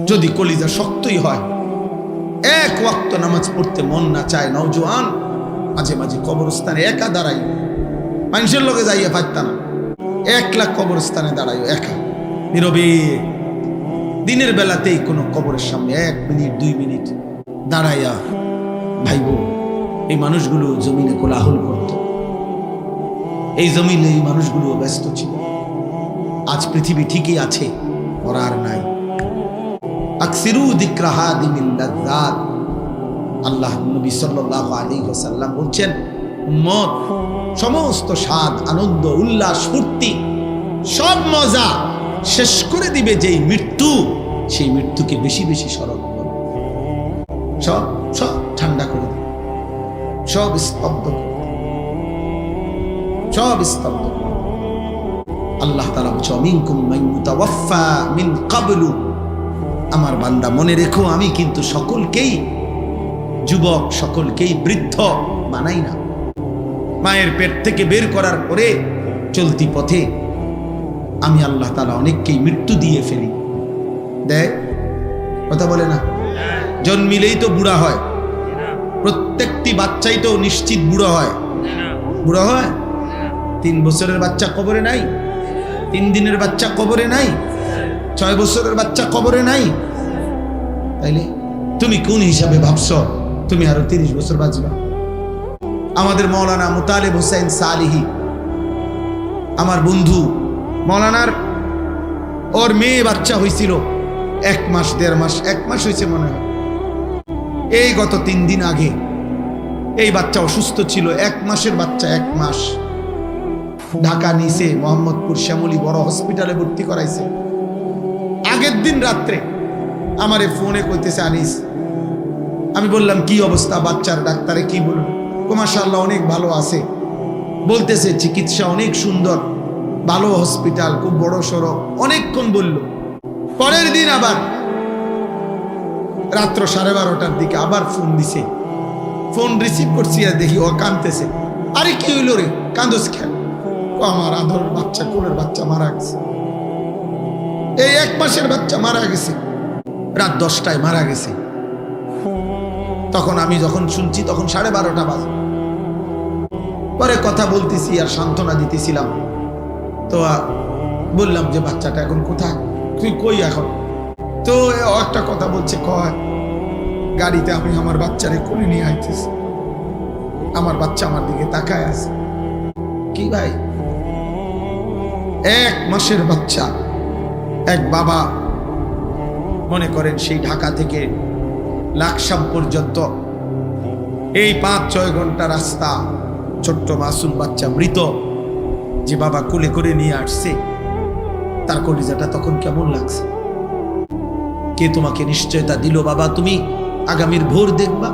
যদি কলিজা শক্তই হয়, এক ওয়াক্ত নামাজ পড়তে মন না চায়, নওজোয়ান মাঝে মাঝে কবরস্থানে একা দাঁড়াই, মানুষের লোকে যাইয়া পারত না, একলা কবরস্থানে দাঁড়াই একা নীরবে। দিনের বেলাতেই কোনো কবরের সামনে 1 মিনিট 2 মিনিট দাঁড়াইয়া ভাইবো, এই মানুষগুলো জমিনে কোলাহল করত, এই জমিনে এই মানুষগুলো ব্যস্ত ছিল। আজ পৃথিবী ঠিকই আছে, ওরা আর নাই। আকসিরু যিকরা হাদিমিল লাযযাত, আল্লাহ নবী সাল্লাল্লাহু আলাইহি ওয়াসাল্লাম বলছেন, উম্মত সমস্ত স্বাদ, আনন্দ, উল্লাস, ফুর্তি, সব মজা শেষ করে দিবে যেই মৃত্যু, সেই মৃত্যুকে বেশি বেশি স্মরণ করো। সব সব ঠান্ডা করে দিবে, সব স্তব্ধ করে দিবে, সব স্তব্ধ করে দিবে। আল্লাহ তাআলা বলছে, মিনকুম মান ইউতাওয়াফা মিন ক্বাবলু, আমার বান্দা মনে রেখো, আমি কিন্তু সকলকেই যুবক, সকলকেই বৃদ্ধ বানাই না। মায়ের পেট থেকে বের করার পরে চলতি পথে আমি আল্লাহ তাআলা অনেককেই মৃত্যু দিয়ে ফেলি। দেখ, কথা বলে না, জন্মিলেই তো বুড়া হয়, প্রত্যেকটি বাচ্চাই তো নিশ্চিত বুড়ো হয়। বুড়ো হয়? 3 বছরের বাচ্চা কবরে নাই, 3 দিনের বাচ্চা কবরে নাই, 6 বছরের বাচ্চা কবরে নাই। তাইলে তুমি কোন হিসাবে ভাবছ তুমি আরো 30 বছর বাঁচবা? আমাদের মৌলানা মুতালেব হোসেন সালিহি, আমার বন্ধু, মৌলানার ওর মেয়ে বাচ্চা হয়েছিল 1 মাস 1.5 মাস, 1 মাস হয়েছে মনে হয়। এই গত 3 দিন আগে এই বাচ্চা অসুস্থ ছিল, 1 মাসের বাচ্চা, 1 মাস। ঢাকা নিচে মোহাম্মদপুর শ্যামলী বড় হসপিটালে ভর্তি করাইছে। আগের দিন রাত্রে আমারে ফোনে কইতেছে, আনিস, আমি বললাম কি অবস্থা বাচ্চার? ডাক্তারে কি বলল? মাশাআল্লাহ অনেক ভালো আছে, বলতেছে চিকিৎসা অনেক সুন্দর, ভালো হসপিটাল, খুব বড় সড়ো, অনেকক্ষণ বলল। পরের দিন আবার রাত্র 12:30টার দিকে আবার ফোন দিছে। ফোন রিসিভ করছি আর দেখি ও কাঁদতেছে। আরে কি হইল রে, কাঁদোস কেন? আমার আদর বাচ্চা, কোলের বাচ্চা মারা গেছে, এই 1 মাসের বাচ্চা মারা গেছে, রাত 10টায় মারা গেছে। তখন আমি যখন শুনছি তখন 12:30টা বাজে। পরে কথা বলতেছি আর সান্ত্বনা দিতেছিলাম, তো বললাম যে বাচ্চাটা এখন কোথায়, তুই কই এখন? তো একটা কথা বলছে, কয় গাড়িতে আমি আমার বাচ্চারে কোলে নিয়ে আইতেছি, আমার বাচ্চা আমার দিকে তাকায় আছে। কি ভাই, 1 মাসের বাচ্চা, এক বাবা, মনে করেন সেই ঢাকা থেকে লাকসাম পর্যন্ত এই 5-6 ঘন্টা রাস্তা, ছোট্ট মাসুম বাচ্চা মৃত, যে বাবা কোলে করে নিয়ে আসছে, তার কলিজাটা তখন কেমন লাগছে? কে তোমাকে নিশ্চয়তা দিল বাবা তুমি আগামীর ভোর দেখবা?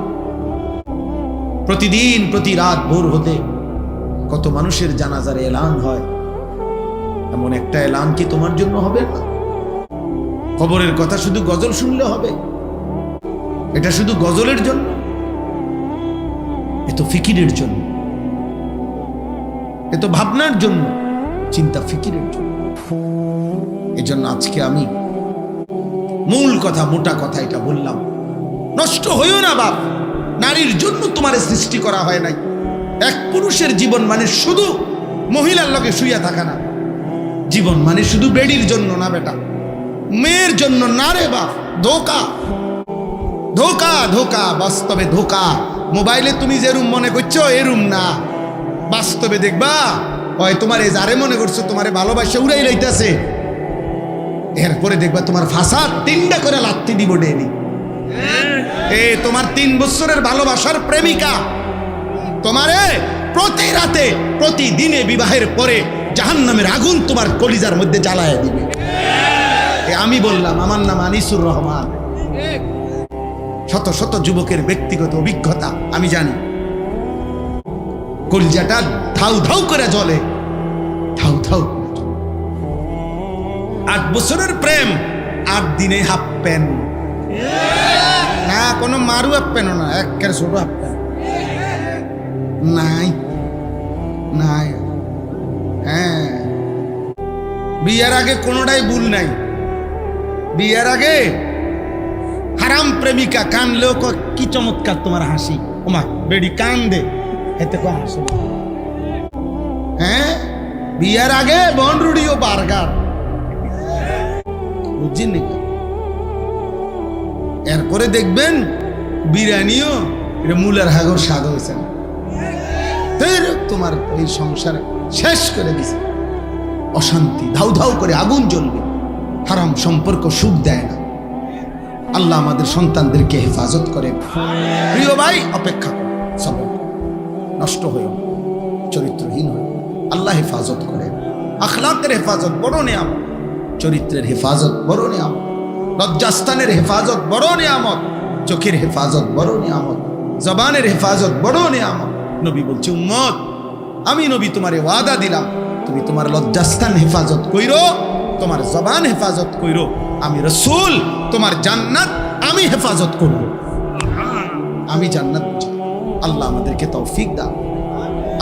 প্রতিদিন প্রতি রাত ভোর হতে কত মানুষের জানাজার এলান হয়, এমন একটা এলান কি তোমার জন্য হবে না? খবরের কথা শুধু গজল শুনলে হবে? এটা শুধু গজলের জন্য? এ তো ফিকিরের জন্য, এ তো ভাবনার জন্য, চিন্তা ফিকিরের জন্য। এই জন্য আজকে আমি মূল কথা, মোটা কথা এটা বললাম, নষ্ট হইও না বাপ। নারীর জন্য তোমার সৃষ্টি করা হয় নাই। এক পুরুষের জীবন মানে শুধু মহিলার লগে শুইয়া থাকা না, জীবন মানে শুধু বেডির জন্য না বেটা, মেয়ের জন্য না রে বাপ। ধোকা, ধোকা, ধোকা, বাস্তবে ধোকা। মোবাইলে তুমি যে রুম মনে করছো এ রুম না, বাস্তবে দেখবা হয় তোমার এ যারে মনে করছো তোমারে ভালোবাসা উড়াই লইতেছে, এরপরে দেখবা তোমার ফাঁসাদ 3টা করে লাত্তি দিব ডেলি। এ তোমার 3 বছরের ভালোবাসার প্রেমিকা তোমারে প্রতি রাতে, প্রতিদিনে বিবাহের পরে জাহান্নামের আগুন তোমার কলিজার মধ্যে জ্বালায় দিবে। আমি বললাম, আমার নাম আনিসুর রহমান। শত শত যুবকের ব্যক্তিগত অভিজ্ঞতা আমি জানি। কলিজাটা ধাউ ধাউ করে জ্বলে, ধাউ ধাউ। 8 বছরের প্রেম, 8 দিনে হাফ প্যান্ট না, কোনো মারু হাফ প্যান্টও না, একের ছোট হাফ প্যান্ট নাই নাই। হ্যাঁ, বিয়ের আগে কোনোটাই ভুল নাই, বিয়ের আগে হারাম প্রেমিকা কানলেও কি চমৎকার তোমার হাসি, ওমা বেডি কান দে, এতে কো হাসি। হ্যাঁ, বিয়ের আগে বনরুডি ও বার্গার, বুঝছেন নাকি? এরপরে দেখবেন বিরিয়ানিও এটা মূলের হাগর স্বাদ হয়েছে না, তোমার এই সংসার শেষ করে দিছে। অশান্তি ধাউ ধাউ করে আগুন জ্বলবে, হারাম সম্পর্ক সুখ দেয় না। আল্লাহ আমাদের সন্তানদেরকে হেফাজত করে। প্রিয় ভাই, অপেক্ষা করো, সবর, নষ্ট হয়ে চরিত্রহীন হয়ে আল্লাহ হেফাজত করে। আখলাকের হেফাজত বড় নিয়ামত, চরিত্রের হেফাজত বড় নিয়ামত, লজ্জাস্থানের হেফাজত বড় নিয়ামত, চোখের হেফাজত বড় নিয়ামত, জবানের হেফাজত বড় নিয়ামত। নবী বলছে, উম্মত আমি নবী তোমারে ওয়াদা দিলাম, তুমি তোমার লজ্জাস্থান হেফাজত কইরো, তোমার জবান হেফাজত কইরো, আমি রাসূল তোমার জান্নাত আমি হেফাজত করব। আমি জান্নাত চাই, আল্লাহ আমাদেরকে তৌফিক দাও।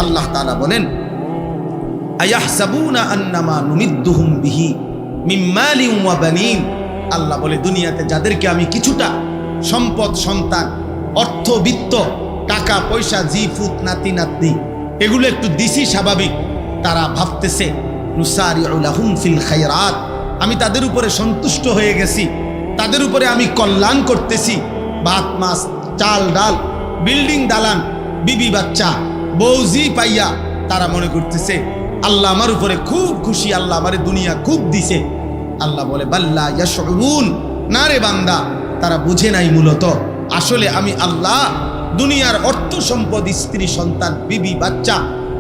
আল্লাহ তাআলা বলেন, আয়াহসাবুনা আন্নামা নুমিদ্দুহুম বিহি মিন মালিন ওয়া বানিন। আল্লাহ বলে, দুনিয়াতে যাদেরকে আমি কিছুটা সম্পদ, সন্তান, অর্থ, বিত্ত, টাকা পয়সা, জি ফুত, নাতি নাতনি এগুলো একটু দিছি, স্বাভাবিক তারা ভাবতেছে নুসারিউ লাহুম ফিল খায়রাত, আমি তাদের উপরে সন্তুষ্ট হয়ে গেছি, তাদের উপরে আমি কল্যাণ করতেছি। ভাত মাছ চাল ডাল, বিল্ডিং দালান, বিবি বাচ্চা, বউজি পাইয়া তারা মনে করতেছে আল্লাহ আমার উপরে খুব খুশি, আল্লাহ আমারে দুনিয়া খুব দিছে। আল্লাহ বলে, বাল্লা ইয়াশউরুন, না রে বান্দা, তারা বুঝে নাই মূলত আসলে আমি আল্লাহ দুনিয়ার অর্থ সম্পদ, স্ত্রী সন্তান, বিবি বাচ্চা,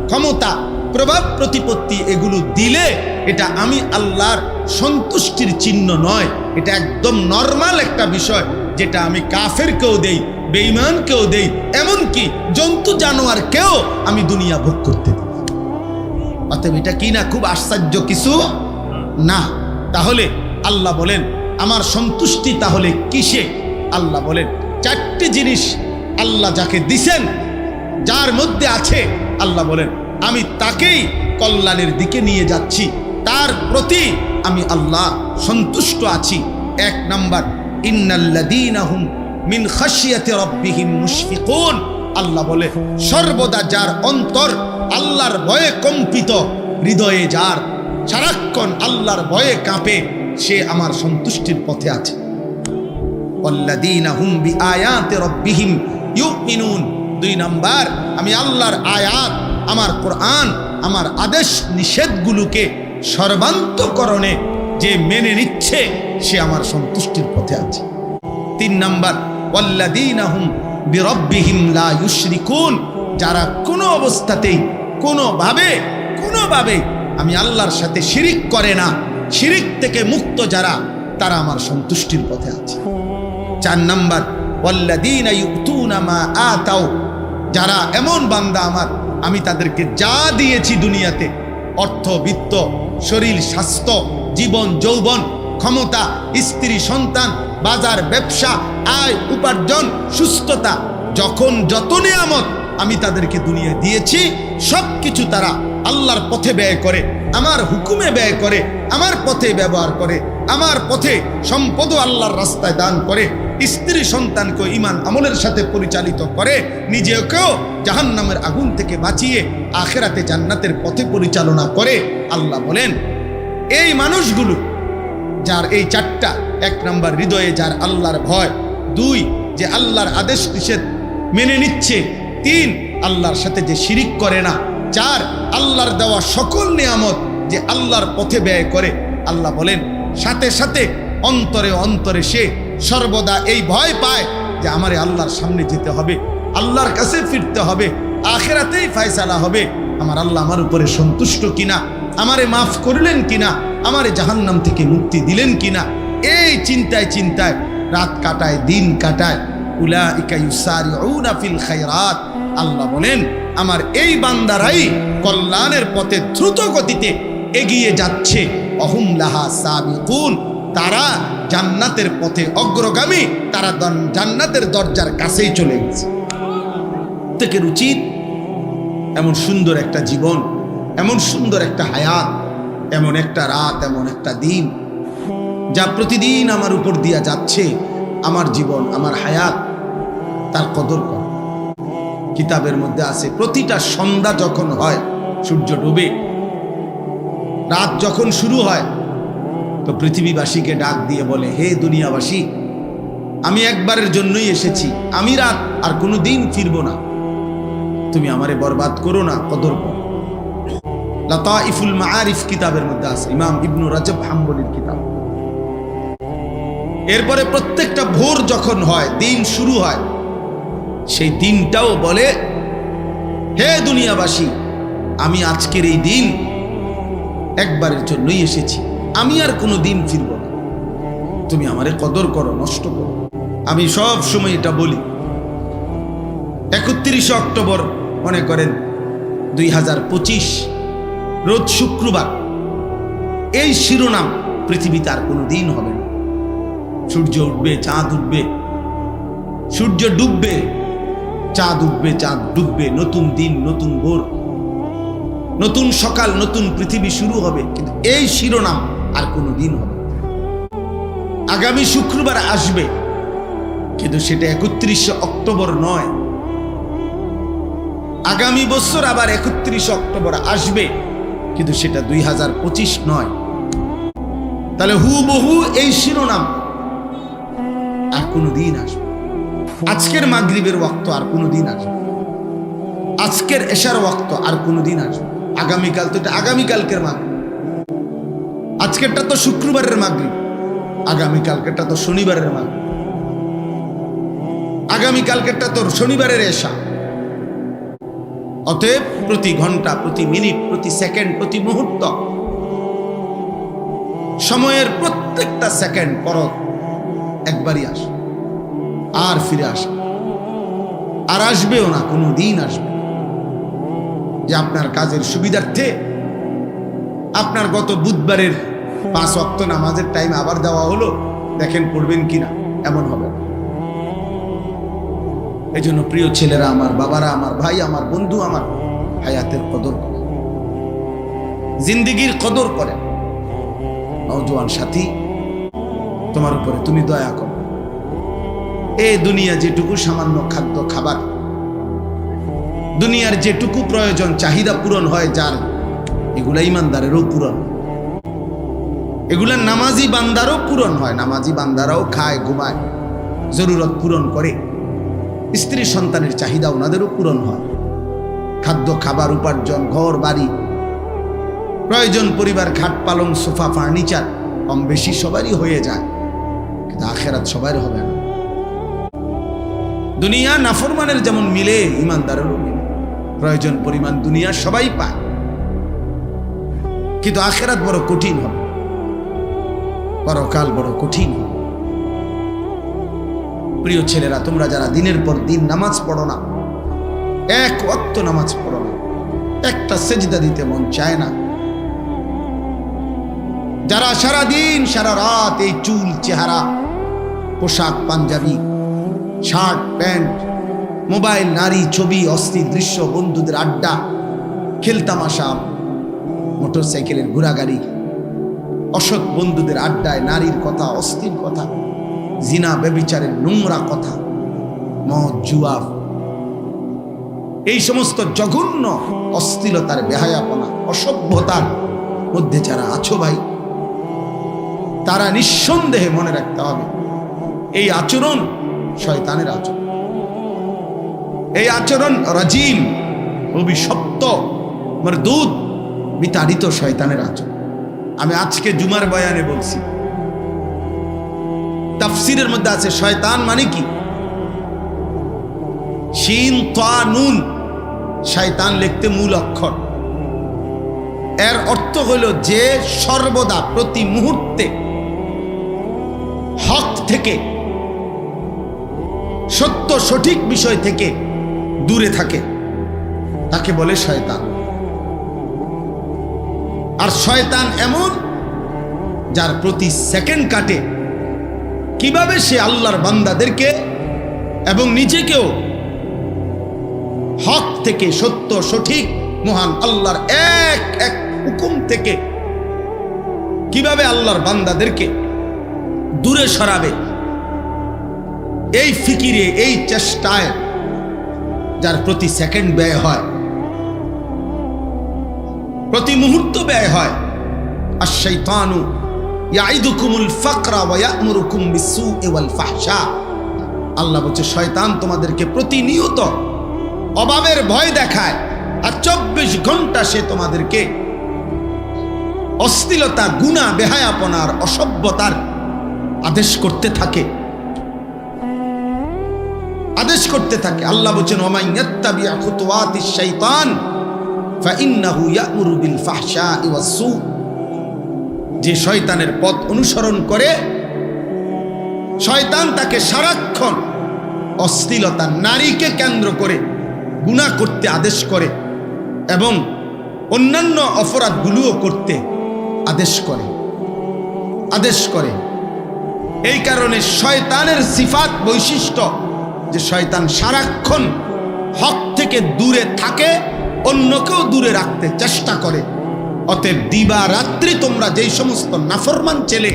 ক্ষমতা, প্রভাব প্রতিপত্তি এগুলো দিলে এটা আমি আল্লাহর সন্তুষ্টির চিহ্ন নয়, এটা একদম নরমাল একটা বিষয়, যেটা আমি কাফেরকেও দেই, বেঈমানকেও দেই, এমনকি জন্তু জানোয়ারকেও আমি দুনিয়া ভোগ করতে দিই। অতএব এটা কি না খুব আশ্চর্য কিছু না? তাহলে আল্লাহ বলেন আমার সন্তুষ্টি তাহলে কিসে? আল্লাহ বলেন চারটি জিনিস আল্লাহ যাকে দিছেন, যার মধ্যে আছে, আল্লাহ বলেন আমি তাকেই কল্যাণের দিকে নিয়ে যাচ্ছি, তার প্রতি আমি আল্লাহ সন্তুষ্ট আছি। এক নাম্বার, ইন্নাল্লাযীনা হুম মিন খাশিয়াতি রাব্বিহিম মুশফিকুন। আল্লাহ বলে সর্বদা যার অন্তর আল্লাহর ভয়ে কম্পিত, হৃদয়ে যার সারাক্ষণ আল্লাহর ভয়ে কাঁপে, সে আমার সন্তুষ্টির পথে আছে। ওয়াল্লাযীনা হুম বিআয়াতি রাব্বিহিম ইউমিনুন। দুই নাম্বার, আমি আল্লাহর আয়াত, আমার কোরআন, আমার আদেশ নিষেধগুলোকে সর্বান্তকরণে যে মেনে নিচ্ছে, সে আমার সন্তুষ্টির পথে আছে। তিন নাম্বার, ওয়াল্লাযীনা হুম বিরাব্বিহিম লা ইউশরিকুন। যারা কোনো অবস্থাতেই কোনোভাবে আমি আল্লাহর সাথে শিরিক করে না, শিরিক থেকে মুক্ত যারা, তারা আমার সন্তুষ্টির পথে আছে। চার নাম্বার, ওয়াল্লাযীনা ইউতুনা মা আতাও। যারা এমন বান্দা আমার, আমি তাদেরকে যা দিয়েছি দুনিয়াতে, অর্থ বিত্ত, শরীর স্বাস্থ্য, জীবন যৌবন, ক্ষমতা, স্ত্রী সন্তান, বাজার ব্যবসা, আয় উপার্জন, সুস্থতা, যখন যত নিয়ামত আমি তাদেরকে দুনিয়া দিয়েছি, সব কিছু তারা আল্লাহর পথে ব্যয় করে, আমার হুকুমে ব্যয় করে, আমার পথে ব্যবহার করে, আমার পথে সম্পদও আল্লাহর রাস্তায় দান করে, স্ত্রী সন্তানকে ঈমান আমলের সাথে পরিচালিত করে, নিজেকেও জাহান্নামের আগুন থেকে বাঁচিয়ে আখিরাতে জান্নাতের পথে পরিচালনা করে। আল্লাহ বলেন এই মানুষগুলো যার এই চারটা, এক নাম্বার হৃদয়ে যার আল্লাহর ভয়, দুই যে আল্লাহর আদেশ নিষেধ মেনে নিচ্ছে, তিন আল্লাহর সাথে যে শিরিক করে না, চার আল্লাহর দেওয়া সকল নিয়ামত যে আল্লাহর পথে ব্যয় করে। আল্লাহ বলেন সাথে সাথে অন্তরে অন্তরে সে সর্বদা এই ভয় পায় যে আমারে আল্লাহর সামনে যেতে হবে, আল্লাহর কাছে ফিরতে হবে, আখিরাতেই ফয়সালা হবে, আমার আল্লাহ আমার উপরে সন্তুষ্ট কিনা, আমারে মাফ করলেন কিনা, আমারে জাহান্নাম থেকে মুক্তি দিলেন কিনা, এই চিন্তায় চিন্তায় রাত কাটায়, দিন কাটায়। উলাইকা ইউসারিউনা ফিল খায়রাত। আল্লাহ বলেন আমার এই বান্দারাই কল্যাণের পথে দ্রুত গতিতে এগিয়ে যাচ্ছে। অহুম লাহা সাবিকুন। তারা জান্নাতের পথে অগ্রগামী, তারা জান্নাতের দরজার কাছেই চলে গেছে। প্রত্যেকের উচিত এমন সুন্দর একটা জীবন, এমন সুন্দর একটা হায়াত, এমন একটা রাত, এমন একটা দিন যা প্রতিদিন আমার উপর দিয়া যাচ্ছে, আমার জীবন, আমার হায়াত, তার কদর কর। কিতাবের মধ্যে আছে প্রতিটা সন্ধ্যা যখন হয়, সূর্য ডুবে, রাত যখন শুরু হয়, তো পৃথিবীবাসীকে ডাক দিয়ে বলে, হে দুনিয়াবাসী, আমি একবারের জন্যই এসেছি, আমি রাত আর কোনো দিন ফিরব না, তুমি আমারে বরবাদ করো না, কদর করো। লাতাইফুল মাআরিফ কিতাবের মধ্যে আছে, ইমাম ইবনু রাজব হাম্বলির কিতাব। এরপরে প্রত্যেকটা ভোর যখন হয়, দিন শুরু হয়, সেই দিনটাও বলে, হে দুনিয়াবাসী, আমি আজকের এই দিন একবারের জন্যই এসেছি, আমি আর কোনো দিন ফিরব না, তুমি আমারে কদর করো, নষ্ট করো। আমি সব সময় এটা বলি। 31 অক্টোবর মনে করেন 2025, রোজ শুক্রবার, এই শিরোনাম পৃথিবীতে আর কোনো দিন হবে না। সূর্য উঠবে, চাঁদ উঠবে, সূর্য ডুববে, চাঁদ উঠবে, চাঁদ ডুববে, নতুন দিন, নতুন ভোর, নতুন সকাল, নতুন পৃথিবী শুরু হবে, কিন্তু এই শিরোনাম আর কোনো দিন হবে না। আগামী শুক্রবার আসবে, কিন্তু সেটা 31 অক্টোবর নয়। আগামী বছর আবার 31 অক্টোবর আসবে, কিন্তু সেটা 2025 নয়। তাহলে হুবহু এই শিরোনাম আর কোনো দিন আসবে। আজকের মাগরিবের ওয়াক্ত আর কোনো দিন আসবে, আজকের এশার ওয়াক্ত আর কোনো দিন আসবে। আগামীকাল তো এটা আগামীকালকের মাগরিব, আজকেরটা তো শুক্রবারের মাগরিব, আগামীকালকেরটা তো শনিবারের মাগরিব, আগামীকালকেরটা তো শনিবারের এশা। অতএব প্রতি ঘন্টা, প্রতি মিনিট, প্রতি সেকেন্ড, প্রতি মুহূর্ত, সময়ের প্রত্যেকটা সেকেন্ড পরত একবারই আসে, আর ফিরে আসে, আর আসবেও না, কোনো দিন আসবে। যে আপনার কাজের সুবিধার্থে আপনার গত বুধবারের 5 ওয়াক্ত নামাজের টাইম আবার দেওয়া হলো, দেখেন পড়বেন কিনা, এমন হবে না। এই জন্য প্রিয় ছেলেরা আমার, বাবারা আমার, ভাই আমার, বন্ধু আমার, হায়াতের কদর করে, জিন্দিগির কদর করে। নওজোয়ান সাথী, তোমার উপরে তুমি দয়া করো। এই দুনিয়া যেটুকু সামান্য খাদ্য খাবার, দুনিয়ার যেটুকু প্রয়োজন, চাহিদা পূরণ হয় যার, এগুলা ইমানদারেরও পূরণ, এগুলা নামাজি বান্দারও পূরণ হয়। নামাজি বান্দারাও খায়, ঘুমায়, জরুরত পূরণ করে, স্ত্রী সন্তানের চাহিদা ওনাদেরও পূরণ হয়। খাদ্য, খাবার, উপার্জন, ঘর বাড়ি, প্রয়োজন, পরিবার, খাট পালং, সোফা, ফার্নিচার কম বেশি সবারই হয়ে যায়, কিন্তু আখেরাত সবার হবে না। দুনিয়া নাফরমানের যেমন মিলে, ইমানদারেরও মিলে, প্রয়োজন পরিমাণ দুনিয়া সবাই পায়, কিন্তু আখেরাত বড় কঠিন হবে, পরকাল বড় কঠিন হবে। প্রিয় ছেলেরা, তোমরা যারা দিনের পর দিন নামাজ পড়ো না, এক ওয়াক্ত নামাজ পড়ো না, একটা সেজদা দিতে মন চায় না, যারা সারা দিন সারা রাত এই চুল, চেহারা, পোশাক, পাঞ্জাবি, শার্ট, প্যান্ট, মোবাইল, নারী, ছবি, অস্থির দৃশ্য, বন্ধুদের আড্ডা, খেলতামাশা, মোটর সাইকেলের ঘোরাগাড়ি, অসৎ বন্ধুদের আড্ডায় নারীর কথা, অস্থির কথা, জিনা ব্যভিচারের নোংরা কথা, মদ, জুয়া, এই সমস্ত জঘন্য অশ্লীলতার, বেহায়াপনা, অসভ্যতার মধ্যে যারা আছো ভাই, তারা নিঃসন্দেহে মনে রাখতে হবে, এই আচরণ শয়তানের আচরণ, এই আচরণ রাজিম, অভিশপ্ত, মরদুদ, বিতাড়িত শয়তানের আচরণ। আমি আজকে জুমার বয়ানে বলছি, তাফসিরের মধ্যে আছে শয়তান মানে কি, শিন তা নুন, শয়তান লিখতে মূল অক্ষর, এর অর্থ হলো যে সর্বদা, প্রতি মুহূর্তে হক থেকে, সত্য সঠিক বিষয় থেকে দূরে থাকে, তাকে বলে শয়তান। আর শয়তান এমন যার প্রতি সেকেন্ড কাটে কিভাবে সে আল্লাহর বান্দাদেরকে এবং নিজেকেও হক থেকে, সত্য সঠিক মহান আল্লাহর এক এক হুকুম থেকে কিভাবে আল্লাহর বান্দাদেরকে দূরে সরাবে, এই ফিকিরে, এই চেষ্টায় যার প্রতি সেকেন্ড ব্যয় হয়, প্রতি মুহূর্ত ব্যয় হয়। আশ-শাইতানু ইয়াইদুকুমুল ফাকরা ওয়া ইয়া'মুরুকুম বিস-সু'i ওয়াল ফাহশা। আল্লাহ বলছে শয়তান তোমাদেরকে প্রতিনিয়ত অভাবের ভয় দেখায়, আর 24 ঘন্টা সে তোমাদেরকে অশ্লীলতা, গুনাহ, বেহায়াপনার, অসভ্যতার আদেশ করতে থাকে, আদেশ করতে থাকে। আল্লাহ বলেন ওয়া মান ইয়াত্তাবি'আ খুতুওয়াতিশ শাইতান ফাইন্নাহু ইয়া'মুরু বিল ফাহশা'i ওয়াস-সু। যে শয়তানের পথ অনুসরণ করে, শয়তান তাকে সারাক্ষণ অশ্লীলতা, নারীকে কেন্দ্র করে গুনাহ করতে আদেশ করে এবং অন্যান্য অপরাধগুলোও করতে আদেশ করে। এই কারণে শয়তানের সিফাত, বৈশিষ্ট্য যে শয়তান সারাক্ষণ হক থেকে দূরে থাকে, অন্যকেও দূরে রাখতে চেষ্টা করে। অতএব দিবা রাত্রি তোমরা যেই সমস্ত নাফরমান ছেলে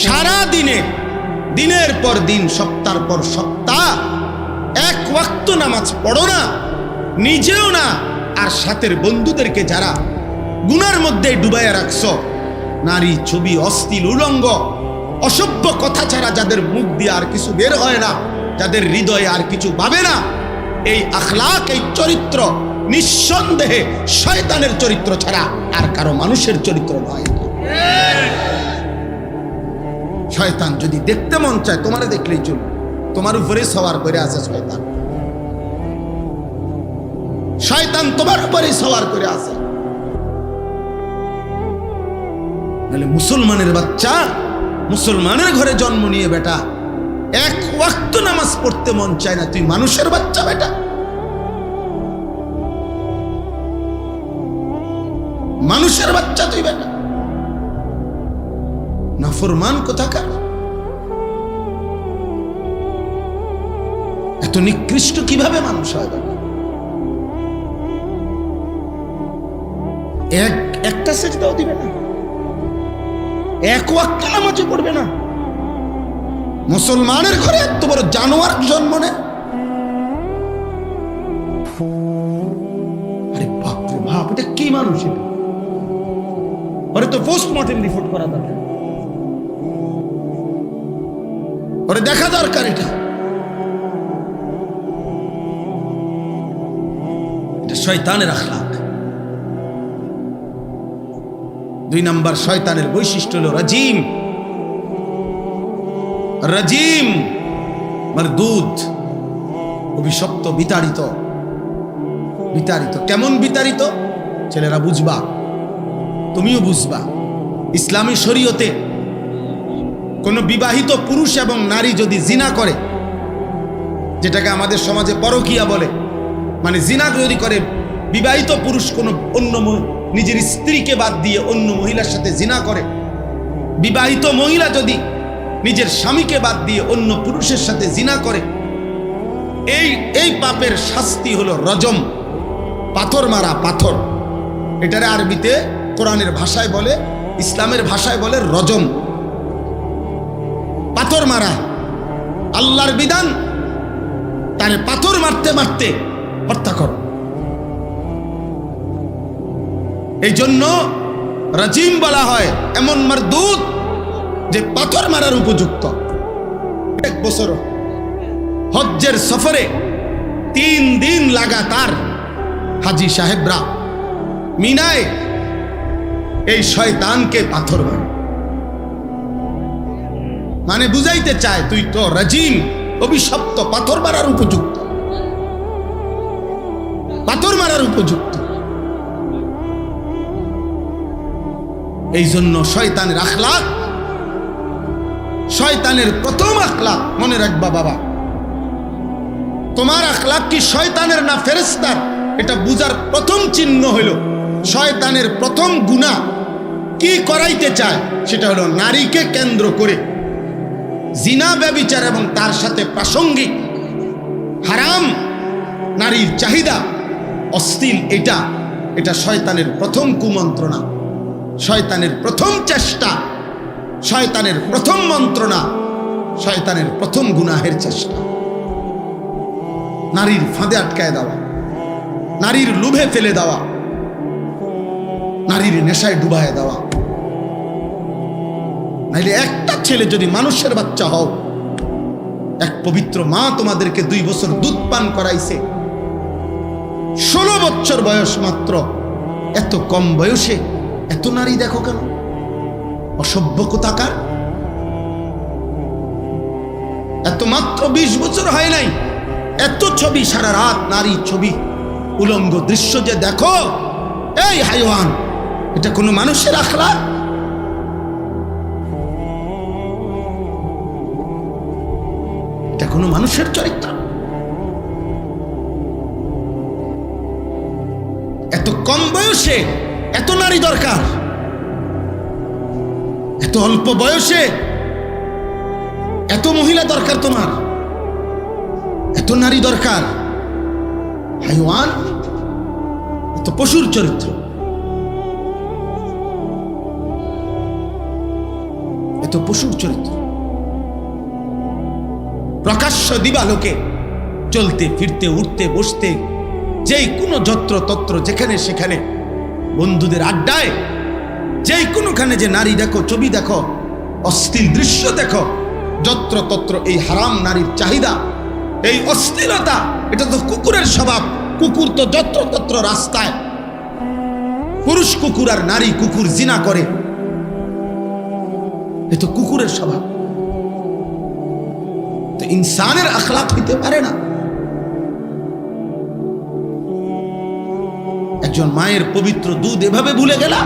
সারা দিনে, দিনের পর দিন, সপ্তাহের পর সপ্তাহ এক ওয়াক্ত নামাজ পড়ো না, নিজেও না, আর সাথের বন্ধুদেরকে যারা গুনার মধ্যে ডুবাইয়া রাখছো, নারী, ছবি, অশ্লীল, উলঙ্গ, অসভ্য কথা ছাড়া যাদের মুখ দিয়ে আর কিছু বের হয় না, যাদের হৃদয়ে আর কিছু ভাবে না, এই আখলাক, এই চরিত্র নিঃসন্দেহে শয়তানের চরিত্র ছাড়া আর কারো মানুষের চরিত্র নয়। শয়তান যদি দেখতে মন চায়, তোমারে দেখলেই চলবে, তোমার উপরে সওয়ার করে আছে শয়তান। শয়তান তোমার উপরে সওয়ার করে আছে। তাহলে মুসলমানের বাচ্চা, মুসলমানের ঘরে জন্ম নিয়ে বেটা, এক ওয়াক্ত নামাজ পড়তে মন চায় না, তুই মানুষের বাচ্চা বেটা, মানুষের বাচ্চা তুই বেটা, নাফরমান কোথাকার। এত নিকৃষ্ট কিভাবে মানুষ হয় বেটা? একটা সেজদাও দিবে না, এক ওয়াক্ত নামাজও পড়বে না। মুসলমানের ঘরে এত বড় জানোয়ার জন্ম নেয়। আরে বাপ রে বাপ, এটা কি মানুষ? ওরে তো পোস্টমর্টেম রিপোর্ট করা দরকার, ওরে দেখা দরকার। এটা শয়তানের আখলাক। 2 নাম্বার শয়তানের বৈশিষ্ট্য হলো রাজিম। রাজিম মারদুদ, অভিশপ্ত, বিতাড়িত। কেমন বিতাড়িত? ছেলেরা বুঝবা, তুমিও বুঝবা। ইসলামী শরীয়তে কোন বিবাহিত পুরুষ এবং নারী যদি জিনা করে, যেটাকে আমাদের সমাজে পরকীয়া বলে, মানে জিনা যদি করে, বিবাহিত পুরুষ কোন অন্য নিজের স্ত্রীকে বাদ দিয়ে অন্য মহিলার সাথে জিনা করে, বিবাহিত মহিলা যদি নিজের স্বামীকে বাদ দিয়ে অন্য পুরুষের সাথে জিনা করে, এই পাপের শাস্তি হলো রজম, পাথর মারা। পাথর, এটারে আরবিতে কোরআনের ভাষায় বলে, ইসলামের ভাষায় বলে রজম, পাথর মারা। আল্লাহর বিধান, তারে পাথর মারতে মারতে হত্যা কর। এই জন্য রাজিম বলা হয় এমন মারদুদ যে পাথর মারার উপযুক্ত। 1 বছর হজ্জের সফরে 3 দিন লাগাতার হাজি সাহেবরা মিনায় এই শয়তানকে পাথর মারে, মানে বুঝাইতে চায় তুই তো রাজিম, অভিশপ্ত, পাথর মারার উপযুক্ত, পাথর মারার উপযুক্ত। এই জন্য শয়তানের আখলাক, শয়তানের প্রথম আখলাক মনে রাখবা বাবা, তোমার আখলাক কি শয়তানের না ফেরেশতার, এটা বুঝার প্রথম চিহ্ন হলো শয়তানের প্রথম গুনাহ কি করাইতে চায়, সেটা হলো নারীকে কেন্দ্র করে জিনা, ব্যভিচার এবং তার সাথে প্রাসঙ্গিক হারাম নারীর চাহিদা, অশ্লীল, এটা শয়তানের প্রথম কুমন্ত্রণা, শয়তানের প্রথম চেষ্টা। শয়তানের প্রথম মন্ত্রণা, শয়তানের প্রথম গুনাহের চেষ্টা, নারীর ফাঁদে আটকায় দেওয়া, নারীর লোভে ফেলে দেওয়া, নারীর নেশায় ডুবায় দেওয়া। নাইলে একটা ছেলে যদি মানুষের বাচ্চা হও, এক পবিত্র মা তোমাদেরকে 2 বছর দুধ পান করাইছে, 16 বছর বয়স মাত্র, এত কম বয়সে এত নারী দেখো কেন? অসভ্য কোথাকার। এত মাত্র 20 বছর হয় নাই, এত ছবি, সারা রাত নারী ছবি, উলঙ্গ দৃশ্য যে দেখো, এই হাইওয়ান, এটা কোনো মানুষের আখলাক? এটা কোনো মানুষের চরিত্র? এত কম বয়সে এত নারী দরকার, এত অল্প বয়সে এত মহিলা দরকার, তোমার এত নারী দরকার? হাইওয়ান, এত পশুর চরিত্র, এত পশুর চরিত্র। প্রকাশ্য দিবালোকে চলতে ফিরতে, উঠতে বসতে, যেই কোনো যত্র তত্র, যেখানে সেখানে বন্ধুদের আড্ডায়, যেই কোনোখানে যে নারী দেখো, ছবি দেখো, অশ্লীল দৃশ্য দেখো, যত্র তত্র এই হারাম নারীর চাহিদা, এই অশ্লীলতা, এটা তো কুকুরের স্বভাব। কুকুর তো যত্র তত্র রাস্তায়, পুরুষ কুকুর আর নারী কুকুর জিনা করে, এ তো কুকুরের স্বভাব। তো ইনসানের আখলাক হইতে পারে না। একজন মায়ের পবিত্র দুধ এভাবে ভুলে গেলা,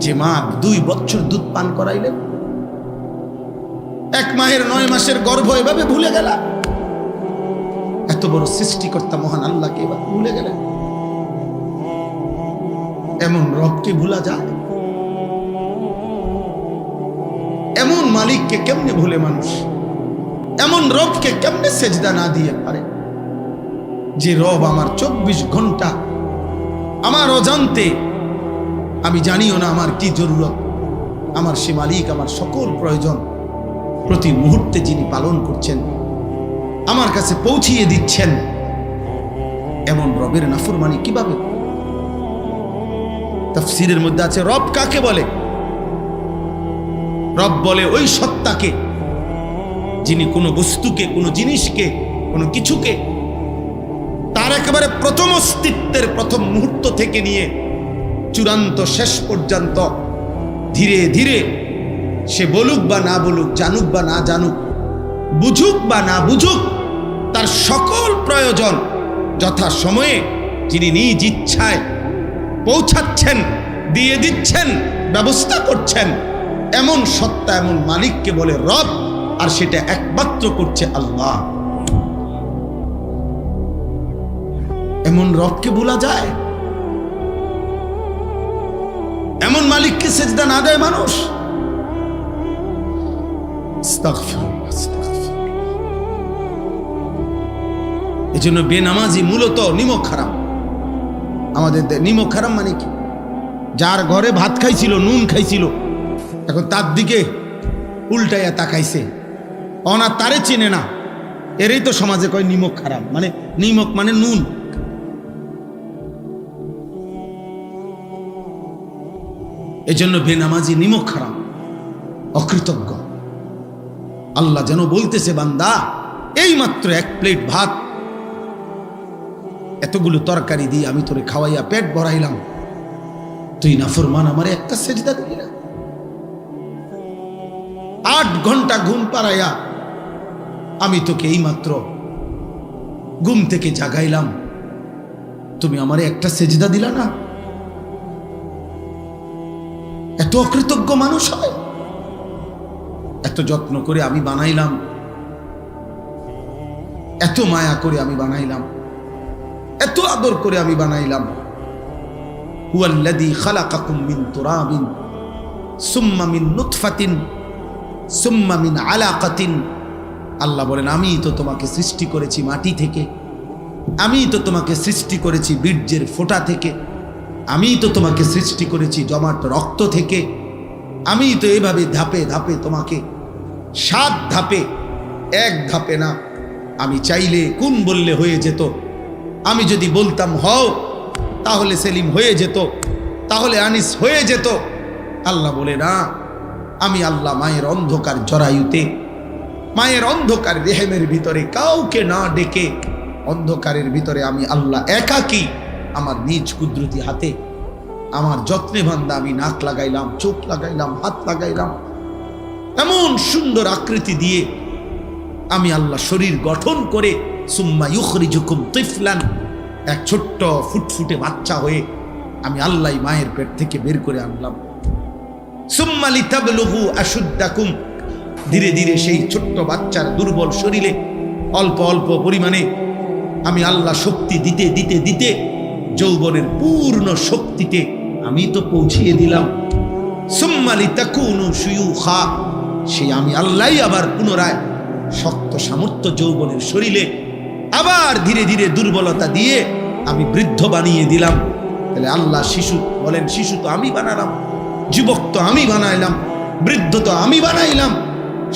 যে মা 2 বছর দুধ পান করাইলেন। এক মায়ের 9 মাসের গর্ভ এভাবে ভুলে গেলা। এত বড় সৃষ্টিকর্তা মহান আল্লাহকে এভাবে ভুলে গেলেন। এমন রবকে ভুলা যায়? এমন মালিককে কেমনে ভুলে মানুষ? এমন রবকে কেমনে সেজদা না দিয়ে পারে? যে রব আমার 24 ঘন্টা আমার অজান্তে, আমি জানিও না আমার কি জরুরত, আমার সে মালিক আমার সকল প্রয়োজন প্রতি মুহূর্তে যিনি পালন করছেন, আমার কাছে পৌঁছিয়ে দিচ্ছেন। এমন রবের নাফরমানি কিভাবে? তাফসীরের মধ্যে আছে, রব কাকে বলে? রব বলে ওই সত্তাকে যিনি কোনো বস্তুকে, কোনো জিনিসকে, কোনো কিছুকে তার একেবারে প্রথম অস্তিত্বের প্রথম মুহূর্ত থেকে নিয়ে চূড়ান্ত শেষ পর্যন্ত ধীরে ধীরে সে বলুক বা না বলুক, জানুক বা না জানুক, বুঝুক বা না বুঝুক, তার সকল প্রয়োজন যথা সময়ে যিনি নিজ ইচ্ছায় পৌঁছাচ্ছেন, দিয়ে দিচ্ছেন, ব্যবস্থা করছেন, এমন সত্তা, এমন মালিককে বলে রব। আর সেটা একমাত্র করছে আল্লাহ। এমন রবকে ভুলা যায়? এমন মালিককে সেজদা না দেয় মানুষ? এই জন্য বেনামাজি মূলত নিমক হারাম। আমাদের নিমক হারাম মানে কি? যার ঘরে ভাত খাইছিল, নুন খাইছিল, এখন তার দিকে উল্টাইয়া তাকাইছে, অনা তারে চেনে না, এরই তো সমাজে কয় নিমক হারাম। মানে নিমক মানে নুন। এজন্য বেনামাজি নিমক হারাম, অকৃতজ্ঞ। আল্লাহ যেন বলতেছে, বান্দা এই মাত্র 1 প্লেট ভাত, এতগুলো তরকারি দিয়ে আমি তোরে খাওয়াইয়া পেট ভরাইলাম, তুই নাফরমান আমারে একটা সেজদা দিলি না। 8 ঘন্টা ঘুম পাড়াইয়া আমি তোকে এই মাত্র ঘুম থেকে জাগাইলাম, তুমি আমারে একটা সেজদা দিলা না। এত অকৃতজ্ঞ মানুষ হয়? এত যত্ন করে আমি বানাইলাম, এত মায়া করে আমি বানাইলাম, এত আদর করে আমি বানাইলাম। হুয়াল্লাযী খালাকাকুম মিন তুরাবিন সুম্মা মিন নুতফাতিন সুম্মা মিন আলাকাতিন। আল্লাহ বলেন, আমি তো তোমাকে সৃষ্টি করেছি মাটি থেকে, আমি তো তোমাকে সৃষ্টি করেছি বীর্যের ফোঁটা থেকে, আমি তো তোমাকে সৃষ্টি করেছি জমাট রক্ত থেকে, আমি তো এভাবে ধাপে ধাপে তোমাকে 7 ধাপে, 1 ধাপে না। আমি চাইলে কোন বললে হয়ে যেত, আমি যদি বলতাম হও তাহলে সেলিম হয়ে যেত, তাহলে আনিস হয়ে যেত। আল্লাহ বলে না, আমি আল্লাহ মায়ের অন্ধকার জরায়ুতে, মায়ের অন্ধকার রেহেমের ভিতরে কাউকে না ডেকে, অন্ধকারের ভিতরে আমি আল্লাহ একাকী আমার নিজ কুদরতি হাতে আমার যত্নে বান্দা আমি নাক লাগাইলাম, চোখ লাগাইলাম, হাত লাগাইলাম, এমন সুন্দর আকৃতি দিয়ে আমি আল্লাহ শরীর গঠন করে সুম্মা ইউখরিজুকুম তিফলান, এক ছোট্ট ফুটফুটে বাচ্চা হয়ে আমি আল্লাহ মায়ের পেট থেকে বের করে আনলাম। সুম্মা লিতাবলুগু আশুদ্দাকুম, ধীরে ধীরে সেই ছোট্ট বাচ্চার দুর্বল শরীরে অল্প অল্প পরিমাণে আমি আল্লাহ শক্তি দিতে দিতে দিতে যৌবনের পূর্ণ শক্তিতে আমি তো পৌঁছিয়ে দিলাম। সুম্মা লিতাকুনু শুয়ুখা, সেই আমি আল্লাহ আবার পুনরায় শক্ত সামর্থ্য যৌবনের শরীরে আবার ধীরে ধীরে দুর্বলতা দিয়ে আমি বৃদ্ধ বানিয়ে দিলাম। তাহলে আল্লাহ শিশু বলেন, শিশু তো আমি বানালাম, যুবক তো আমি বানাইলাম, বৃদ্ধ তো আমি বানাইলাম।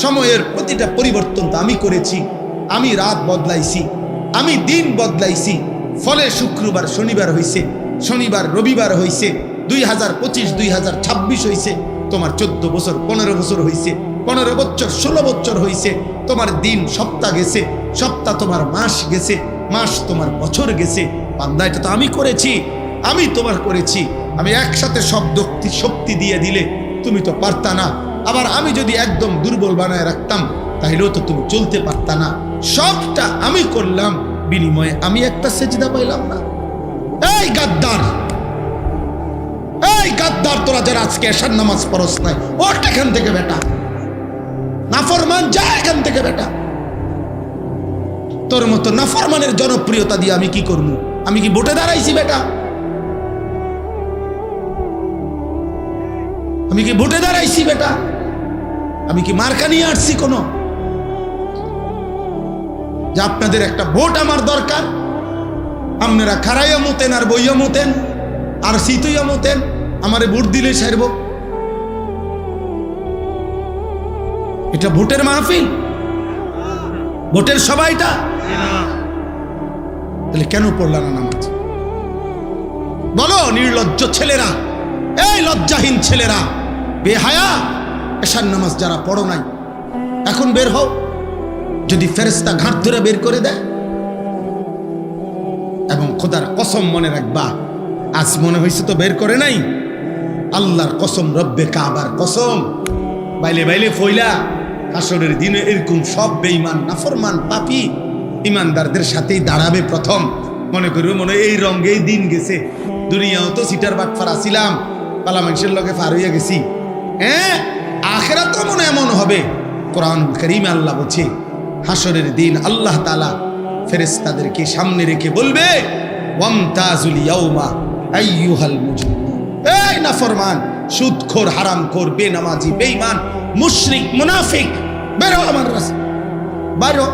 সময়ের প্রতিটা পরিবর্তন তো আমি করেছি, আমি রাত বদলাইছি, আমি দিন বদলাইছি। ফলে শুক্রবার শনিবার হইছে, শনিবার রবিবার হইছে, 2025 2026 হইছে, তোমার 14 বছর 15 বছর হইছে, 15 বছর 16 বছর হইছে, তোমার দিন সপ্তাহ গেছে, সপ্তাহ তোমার মাস গেছে, মাস তোমার বছর গেছে। বান্দা এটা তো আমি করেছি, আমি তোমার করেছি। আমি একসাথে সব শক্তি দিয়ে দিলে তুমি তো পারতা না, আবার আমি যদি একদম দুর্বল বানায় রাখতাম তাহলেও তো তুমি চলতে পারতা না। সবটা আমি করলাম, বিনিময়ে আমি একটা সেজদা পাইলাম না। এই গাদ্দার, এই গাদ্দার, তোরা যারা আজকে এশার নামাজ পড়স নাই, ওঠ এখান থেকে বেটা, নাফরমান, যা এখান থেকে বেটা। তোর মতো নাফরমানের জনপ্রিয়তা দিয়ে আমি কি করব? আমি কি ভোটে দাঁড়াইছি বেটা? আমি কি ভোটে দাঁড়াইছি বেটা? আমি কি মার্কা নিয়ে আসছি কোনো? যে আপনাদের একটা ভোট আমার দরকার, আপনারা খারাইয়া মতেন আর বইয়া মতেন আর শীতইয়া মতেন, আমারে ভোট দিলে সারব? এটা ভোটের মাহফিল? ভোটের সবাইটা? তাহলে কেন পড়লা না নামাজ? বলো নির্লজ্জ ছেলেরা, এই লজ্জাহীন ছেলেরা, বেহায়া, এশার নামাজ যারা পড়ো নাই, এখন বের হও। যদি ফেরেশতা ঘাট ধরে বের করে দেয়, এবং খোদার কসম মনে রাখবা, আজ মনে হয়েছে তো বের করে নাই, আল্লাহর কসম, রব্বে কাবার কসম, বাইলে বাইলে ফইলা হাসরের দিনে এরকম সব বেঈমান নাফরমান পাপী ইমানদারদের সাথেই দাঁড়াবে প্রথম। মনে করবে মনে এই রঙেই দিন গেছে, দুনিয়াও তো সিটার বাটফার আসিলাম, পালা মানুষের লগে পার হইয়া গেছি। হ্যাঁ, আখেরাত তো মনে এমন হবে। কোরআন কারীমে আল্লাহ বলছে, হাসরের দিন আল্লাহ তাআলা ফেরেশতাদেরকে সামনে রেখে বলবে, ওয়ামতাজুল ইয়াউমা আইয়ুহাল মুজরিমুন, এই নাফরমান, সুদখোর, হারামখোর, বেনামাজি, বেঈমান, মুশরিক, মুনাফিক, বেরো আমার রাস্তা, বাইরো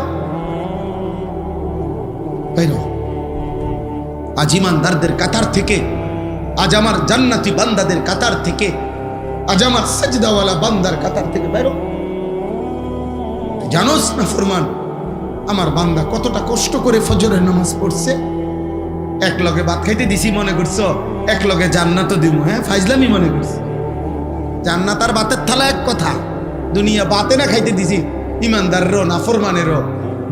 বাইরো। আজ ইমানদারদের কাতার থেকে, আজ আমার জান্নাতি বান্দাদের কাতার থেকে, আজ আমার সাজদাওয়ালা বান্দার কাতার থেকে বেরো। জানোস না ফরমান, আমার বান্দা কতটা কষ্ট করে ফজরের নামাজ পড়ছে। এক লগে ভাত খাইতে দিছি মনে করছো এক লগে জান্নাতও দিব? হ্যাঁ, ফাইজলামি মনে করছি। জান্নাত আর ভাতের থালা এক কথা। দুনিয়া ভাতে না খাইতে দিছি ইমানদারেরও নাফরমানেরও,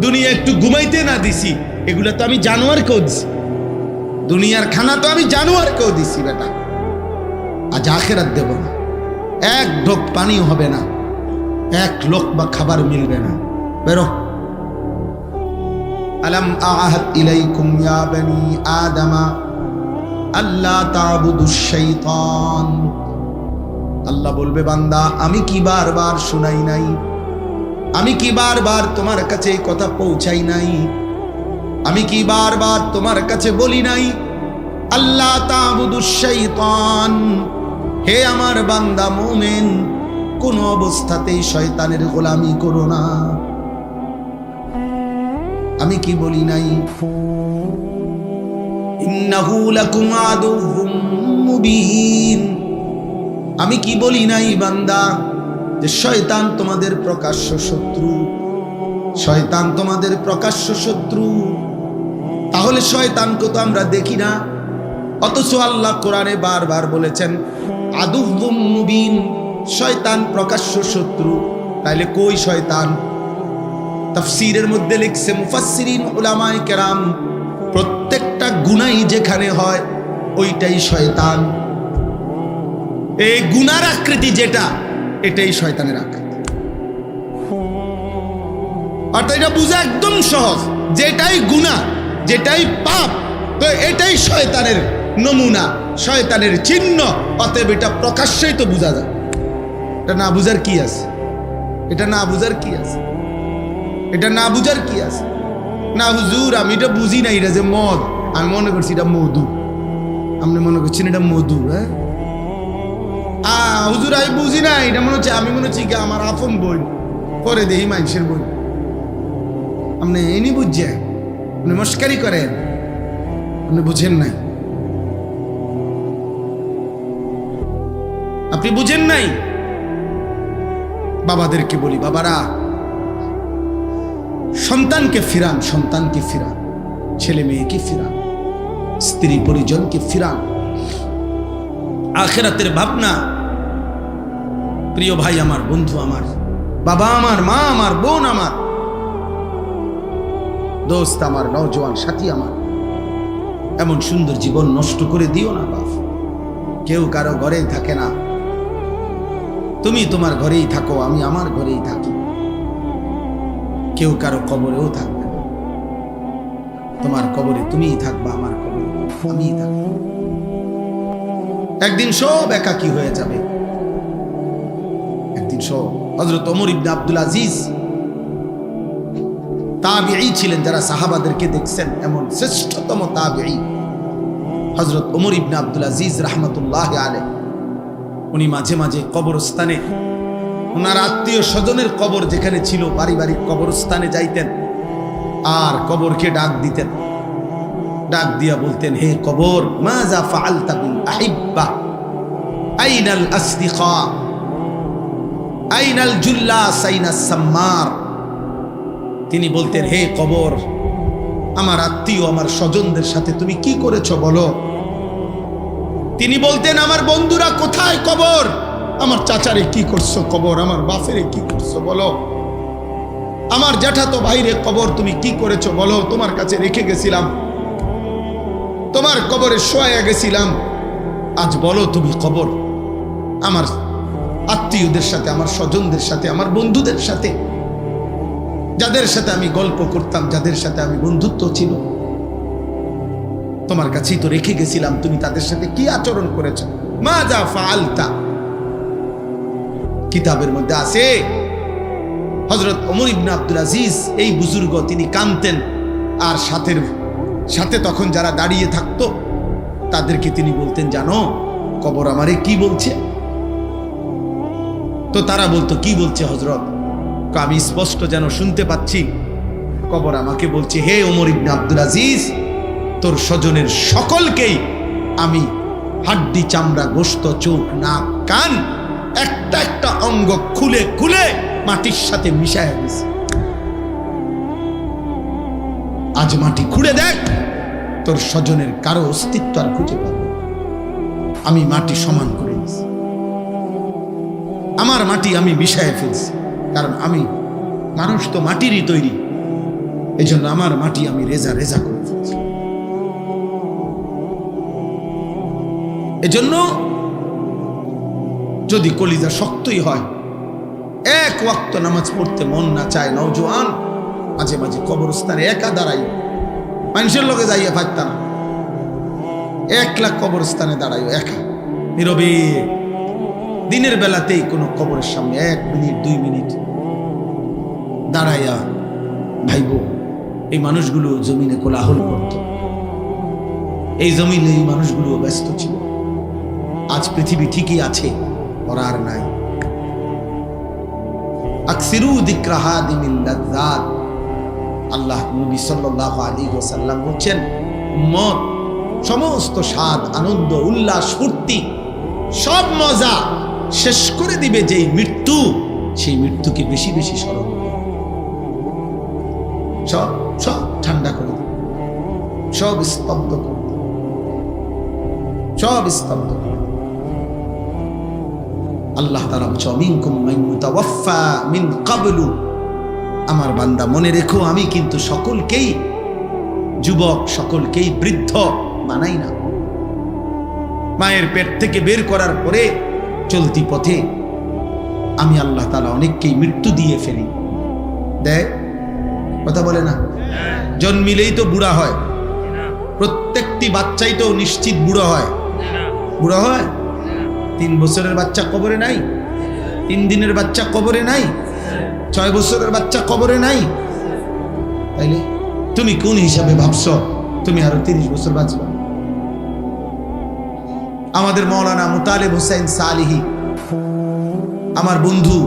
দুনিয়া একটু ঘুমাইতে না দিছি, এগুলো তো আমি জানোয়ারকেও দিছি। দুনিয়ার খানা তো আমি জানোয়ারকেও দিছি বেটা। আজ আখেরাত দেব না, এক ঢোক পানিও হবে না, এক লোকমা খাবার মিলবে না। বেরো। আলাম আহাদ ইলাইকুম ইয়া বনি আদমা আল্লা তা'বুদুশ শাইতান। আল্লাহ বলবে, বান্দা আমি কি বারবার শোনাই নাই? আমি কি বারবার তোমার কাছে এই কথা পৌঁছাই নাই? আমি কি বারবার তোমার কাছে বলি নাই আল্লাহ তা'বুদুশ শাইতান? হে আমার বান্দা মুমিন, কোন অবস্থাতেই শয়তানের গোলামি করো না। আমি কি বলি নাই? ইন্নাহু লাকুম আদুউম মুবিন, আমি কি বলি নাই বান্দা যে শয়তান তোমাদের প্রকাশ্য শত্রু? শয়তান তোমাদের প্রকাশ্য শত্রু। তাহলে শয়তানকে তো আমরা দেখি না, অথচ আল্লাহ কোরআনে বারবার বলেছেন আদুউম মুবিন, শয়তান প্রকাশ্য শত্রু। তাইলে কই শয়তান? তাফসীরের মধ্যে লিখছে মুফাসসিরিন উলামায়ে কেরাম, প্রত্যেকটা গুনাহ যেখানে হয় ওইটাই শয়তান। এই গুনার আকৃতি যেটা, এটাই শয়তানের আকৃতি। অর্থাৎ এটা বোঝা একদম সহজ, যেটাই গুনাহ, যেটাই পাপ, তো এটাই শয়তানের নমুনা, শয়তানের চিহ্ন। অতএব এটা প্রকাশ্যেই তো বোঝা যায়। এটা না বুঝার কি আছে? এটা না বুঝার কি আছে? এটা না বুঝার কি আছে? না হুজুর আমি এটা বুঝি না, এটা যে মদ, আমি মনে করছি এটা মধু। আপনি মনে করছেন এটা মধু? হ্যাঁ হুজুর আমি বুঝি না, এটা মনে হচ্ছে, আমি মনে হচ্ছি আমার আপন বই, পরে দেহি মানুষের বই। আপনি এনি বুঝছেন, আপনি মস্কারি করেন, আপনি বুঝেন নাই, আপনি বুঝেন নাই। বাবাদেরকে বলি, বাবারা সন্তানকে ফিরান, সন্তানকে ফিরান, ছেলে মেয়েকে ফিরান, স্ত্রী পরিজনকে ফিরান। আখিরাতের ভাবনা। প্রিয় ভাই আমার, বন্ধু আমার, বাবা আমার, মা আমার, বোন আমার, দোস্ত আমার, নওজোয়ান সাথী আমার, এমন সুন্দর জীবন নষ্ট করে দিও না বাপ। কেউ কারো ঘরেই থাকে না, তুমি তোমার ঘরেই থাকো, আমি আমার ঘরেই থাকি। কেউ কারো কবরেও থাকবে না। তোমার কবরে তুমিই থাকবা, আমার কবরে আমিই থাকবো। একদিন সব একাকী হয়ে যাবে, একদিন সব। হযরত ওমর ইবনে আব্দুল আজিজ তাবিঈ ছিলেন, যারা সাহাবাদেরকে দেখছেন এমন শ্রেষ্ঠতম তাবিঈ হযরত ওমর ইবনে আব্দুল আজিজ রাহমাতুল্লাহি আলাইহি। উনি মাঝে মাঝে কবরস্থানে, ওনার আত্মীয় স্বজনের কবর যেখানে ছিল, পারিবারিক কবরস্থানে যাইতেন আর কবরকে ডাক দিতেন। ডাক দিয়া বলতেন, হে কবর, মাযা ফাআলতা বিল আহিব্বা, আইনাল আসদিকা, আইনাল জুল্লাস, আইনাস সাম্মার। তিনি বলতেন, হে কবর, আমার আত্মীয়, আমার স্বজনদের সাথে তুমি কি করেছো বলো। তিনি বলতেন, আমার বন্ধুরা কোথায় কবর, আমার চাচারে কি করছো কবর, আমার বাপেরে কি করছো বলো, আমার জ্যাঠাতো ভাইরে কবর তুমি কি করেছো বলো। তোমার কাছে রেখে গেছিলাম, তোমার কবরে শোয়া গেছিলাম, আজ বলো তুমি কবর। আমার আত্মীয়দের সাথে, আমার স্বজনদের সাথে, আমার বন্ধুদের সাথে, যাদের সাথে আমি গল্প করতাম, যাদের সাথে আমি বন্ধুত্ব ছিল, তোমার কাছেই তো রেখে গেছিলাম, তুমি তাদের সাথে কি আচরণ করেছো। মাযা ফাআলতা। কিতাবের মধ্যে আছে হযরত ওমর ইবনে আব্দুল আজিজ, এই বুজুর্গ, তিনি কাঁদতেন। আর সাথে তখন যারা দাঁড়িয়ে থাকতো তাদেরকে তিনি বলতেন, জানো কবর আমারে কি বলছে? তো তারা বলতো, কি বলছে হযরত? আমি স্পষ্ট যেন শুনতে পাচ্ছি, কবর আমাকে বলছে, হে ওমর ইবনে আব্দুল আজিজ, তোর স্বজনের সকলকেই আমি হাড্ডি, চামড়া, গোশত, চোখ, নাক, কান, একটা একটা অঙ্গ খুলে খুলে মাটির সাথে মিশায় দিয়েছি। আজ মাটি খুঁড়ে দেখ, তোর স্বজনের কারো অস্তিত্ব আর খুঁজে পাবে। আমি মাটি সমান করে দিয়েছি, আমার মাটি আমি মিশায় ফেলছি, কারণ আমি মানুষ তো মাটিরই তৈরি, এই জন্য আমার মাটি আমি রেজা রেজা করে ফেলছি। এজন্য যদি কলিজা শক্তই হয়, এক ওয়াক্ত নামাজ পড়তে মন না চায়, নওজোয়ান মাঝে মাঝে কবরস্থানে একা দাঁড়াই, মানুষের লোকে যাইয়া পারত না, একলা কবরস্থানে দাঁড়াই একা নীরবে, দিনের বেলাতেই কোনো কবরের সামনে 1 মিনিট 2 মিনিট দাঁড়াইয়া ভাইব। এই মানুষগুলো জমিনে কোলাহল করত, এই জমিনে এই মানুষগুলো ব্যস্ত ছিল। আজ পৃথিবী ঠিকই আছে, ওরা আর নাই। আকসিরু যিকরা হাদিমিল লাযযাত। আল্লাহ নবী সাল্লাল্লাহু আলাইহি ওয়াসাল্লাম বলেন, উম্মত সমস্ত স্বাদ, আনন্দ, উল্লাস, ফুর্তি, সব মজা শেষ করে দিবে যেই মৃত্যু, সেই মৃত্যুকে বেশি বেশি স্মরণ করো। সব সব ঠান্ডা করে দিবে, সব স্তব্ধ করে দিবে, সব স্তব্ধ করে দিবে। আল্লাহ তাআলা বলছেন মিনকুম মান ইউতাওয়াফা মিন ক্বাবলু, আমার বান্দা মনে রেখো আমি কিন্তু সকলকেই যুবক, সকলকেই বৃদ্ধ বানাই না। মায়ের পেট থেকে বের করার পরে চলতি পথে আমি আল্লাহ তাআলা অনেককেই মৃত্যু দিয়ে ফেলি। দেখ কথা বলে না, জন্মিলেই তো বুড়া হয়, প্রত্যেকটি বাচ্চাই তো নিশ্চিত বুড়ো হয়। বুড়ো হয় 3 বছরের বাচ্চা কবরে নাই, 3 দিনের বাচ্চা কবরে নাই, 6 বছরের বাচ্চা কবরে নাই। তাইলে তুমি কোন হিসাবে ভাবছো তুমি আরো 30 বছর বাঁচবা? আমাদের মৌলানা মুতালেব হোসেন সালিহি, আমার বন্ধু,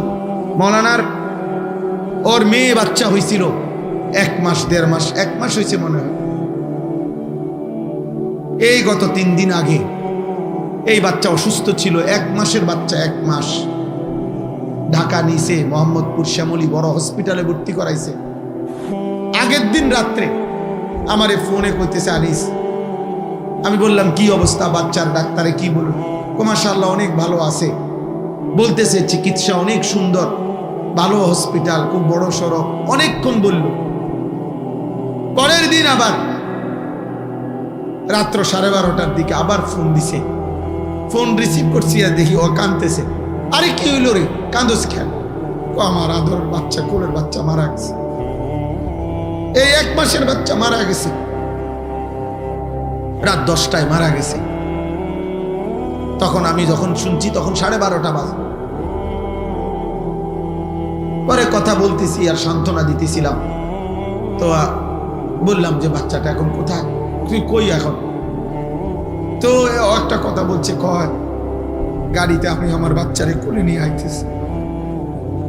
মৌলানার ওর মেয়ে বাচ্চা হয়েছিল 1 মাস 1.5 মাস, 1 মাস হয়েছে মনে হয়। এই গত 3 দিন আগে এই বাচ্চা অসুস্থ ছিল, 1 মাসের বাচ্চা, 1 মাস। ঢাকা নিছে মোহাম্মদপুর শ্যামলী বড় হসপিটালে ভর্তি করাইছে। আগের দিন রাত্রে আমারে ফোনে কইতেছে আনিস, আমি বললাম কি অবস্থা বাচ্চার, ডাক্তারে কি বলুন? মাশাআল্লাহ অনেক ভালো আছে, বলতেছে চিকিৎসা অনেক সুন্দর, ভালো হসপিটাল, খুব বড় সড়ক, অনেকক্ষণ বলল। পরের দিন আবার রাত্র 12:30টার দিকে আবার ফোন দিছে। ফোন রিসিভ করছি আর দেখি ও কাঁদতেছে। আরে কি হইল রে, কাঁদোস কেন? আমার আদরের বাচ্চা, কোলের বাচ্চা মারা গেছে, এই 1 মাসের বাচ্চা মারা গেছে, রাত 10টায় মারা গেছে। তখন আমি যখন শুনছি তখন 12:30 বাজে। পরে কথা বলতেছি আর সান্ত্বনা দিতেছিলাম, তো বললাম যে বাচ্চাটা এখন কোথায়, তুই কই এখন? তো একটা কথা বলছে, কয় গাড়িতে আমি আমার বাচ্চারে কোলে নিয়ে আইতেছি,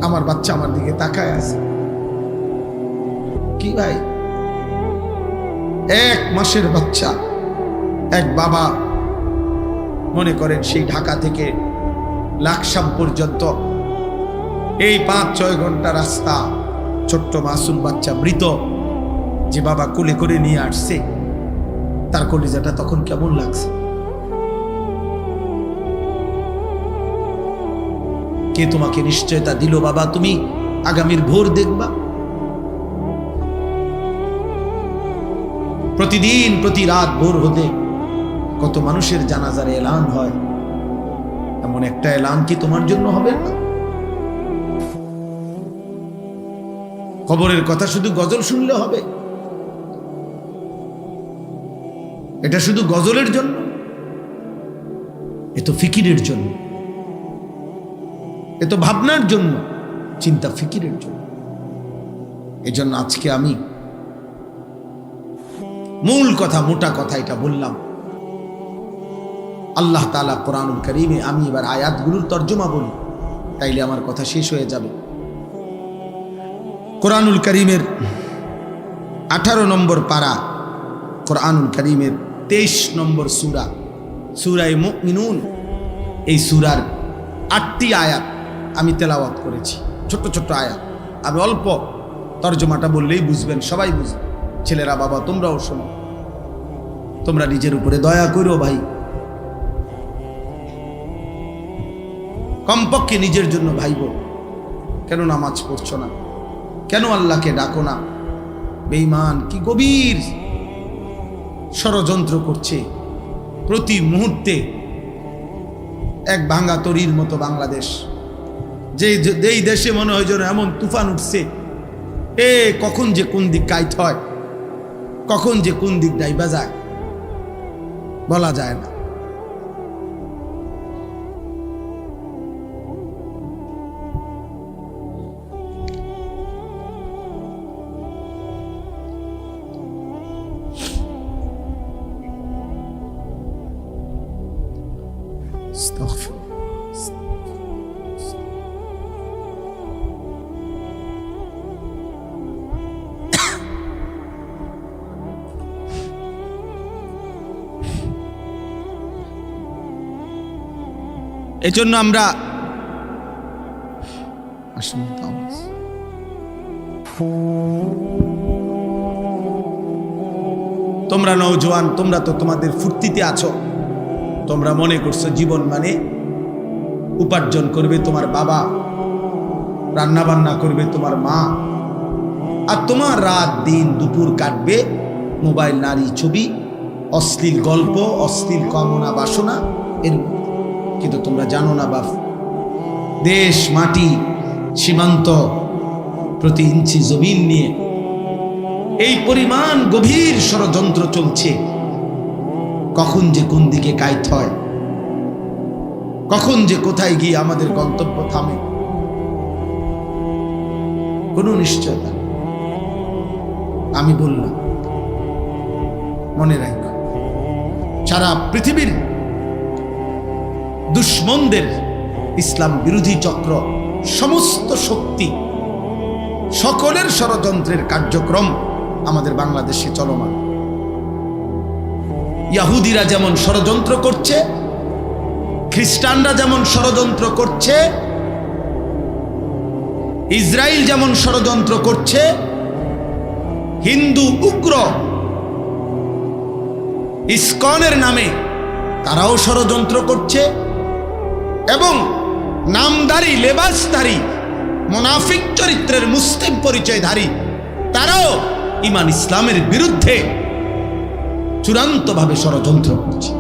আমার বাচ্চা আমার দিকে তাকায় আছে। কি ভাই, 1 মাসের বাচ্চা, এক বাবা মনে করেন সেই ঢাকা থেকে লাকসাম পর্যন্ত এই 5-6 ঘন্টা রাস্তা, ছোট্ট মাসুম বাচ্চা মৃত, যে বাবা কোলে করে নিয়ে আসছে, তার কলিজাটা তখন কেমন লাগছে? কে তোমাকে নিশ্চয়তা দিল বাবা তুমি আগামীর ভোর দেখবা? প্রতিদিন প্রতি রাত ভোর হতে কত মানুষের জানাজার এলান হয়, এমন একটা এলান কি তোমার জন্য হবে না? খবরের কথা শুধু গজল শুনলে হবে? এটা শুধু গজলের জন্য? এ তো ফিকিরের জন্য, এ তো ভাবনার জন্য, চিন্তা ফিকিরের জন্য। এজন্য আজকে আমি মূল কথা, মোটা কথা এটা বললাম। আল্লাহ তাআলা কোরআনুল কারীমে, আমি এবার আয়াতগুলোর তর্জমা বলি, তাইলে আমার কথা শেষ হয়ে যাবে। কোরআনুল কারীমের 18 নম্বর পারা, কোরআনুল কারীমের 23 নম্বর সূরা, সূরা মুমিনুন। এই সূরার 8টি আয়াত আমি তেলাওয়াত করেছি, ছোট্ট ছোট্ট আয়াত। আমি অল্প তর্জমাটা বললেই বুঝবেন, সবাই বুঝবে। ছেলেরা বাবা তোমরাও শোনো, তোমরা নিজের উপরে দয়া করো ভাই, কমপক্ষে নিজের জন্য ভাইবো। কেন নামাজ পড়ছো না? কেন আল্লাহকে ডাকো না? বেঈমান কি গভীর ষড়যন্ত্র করছে প্রতি মুহূর্তে। এক ভাঙা তরির মতো বাংলাদেশ, যেই দেশে মনে হয় যেন এমন তুফান উঠছে, কখন যে কোন দিক কাইট হয়, কখন যে কোন দিক ডাইবা যায় বলা যায় না। এজন্য আমরা অসীমিত আওয়াজ। তোমরা নওজোয়ান, তোমরা তো তোমাদের ফুর্তিতে আছো। তোমরা মনে করছো জীবন মানে উপার্জন করবে তোমার বাবা, রান্না বান্না করবে তোমার মা, আর তোমার রাত দিন দুপুর কাটবে মোবাইল, নারী, ছবি, অশ্লীল গল্প, অশ্লীল কামনা বাসনা এর। কিন্তু তোমরা জানো না বাপ, দেশ মাটি সীমান্ত প্রতি ইঞ্চি জমিন নিয়ে এই পরিমাণ গভীর ষড়যন্ত্র চলছে। কখন যে কোন দিকে কাইত হয়, কখন যে কোথায় গিয়ে আমাদের গন্তব্য থামে, কোনো নিশ্চয়তা। আমি বললাম মনে রাখো, সারা পৃথিবীর দুশ্মনদের, ইসলাম বিরোধী চক্র, সমস্ত শক্তি, সকলের ষড়যন্ত্রের কার্যক্রম আমাদের বাংলাদেশে চলমান। ইহুদিরা যেমন ষড়যন্ত্র করছে, খ্রিস্টানরা যেমন ষড়যন্ত্র করছে, ইসরায়েল যেমন ষড়যন্ত্র করছে, হিন্দু উগ্র ইসকনের নামে তারাও ষড়যন্ত্র করছে, এবং নামধারী, লেবাসধারী, মুনাফিক চরিত্রের মুসলিম পরিচয়ধারী তারাও ঈমান ইসলামের বিরুদ্ধে চূড়ান্তভাবে ষড়যন্ত্র করছে।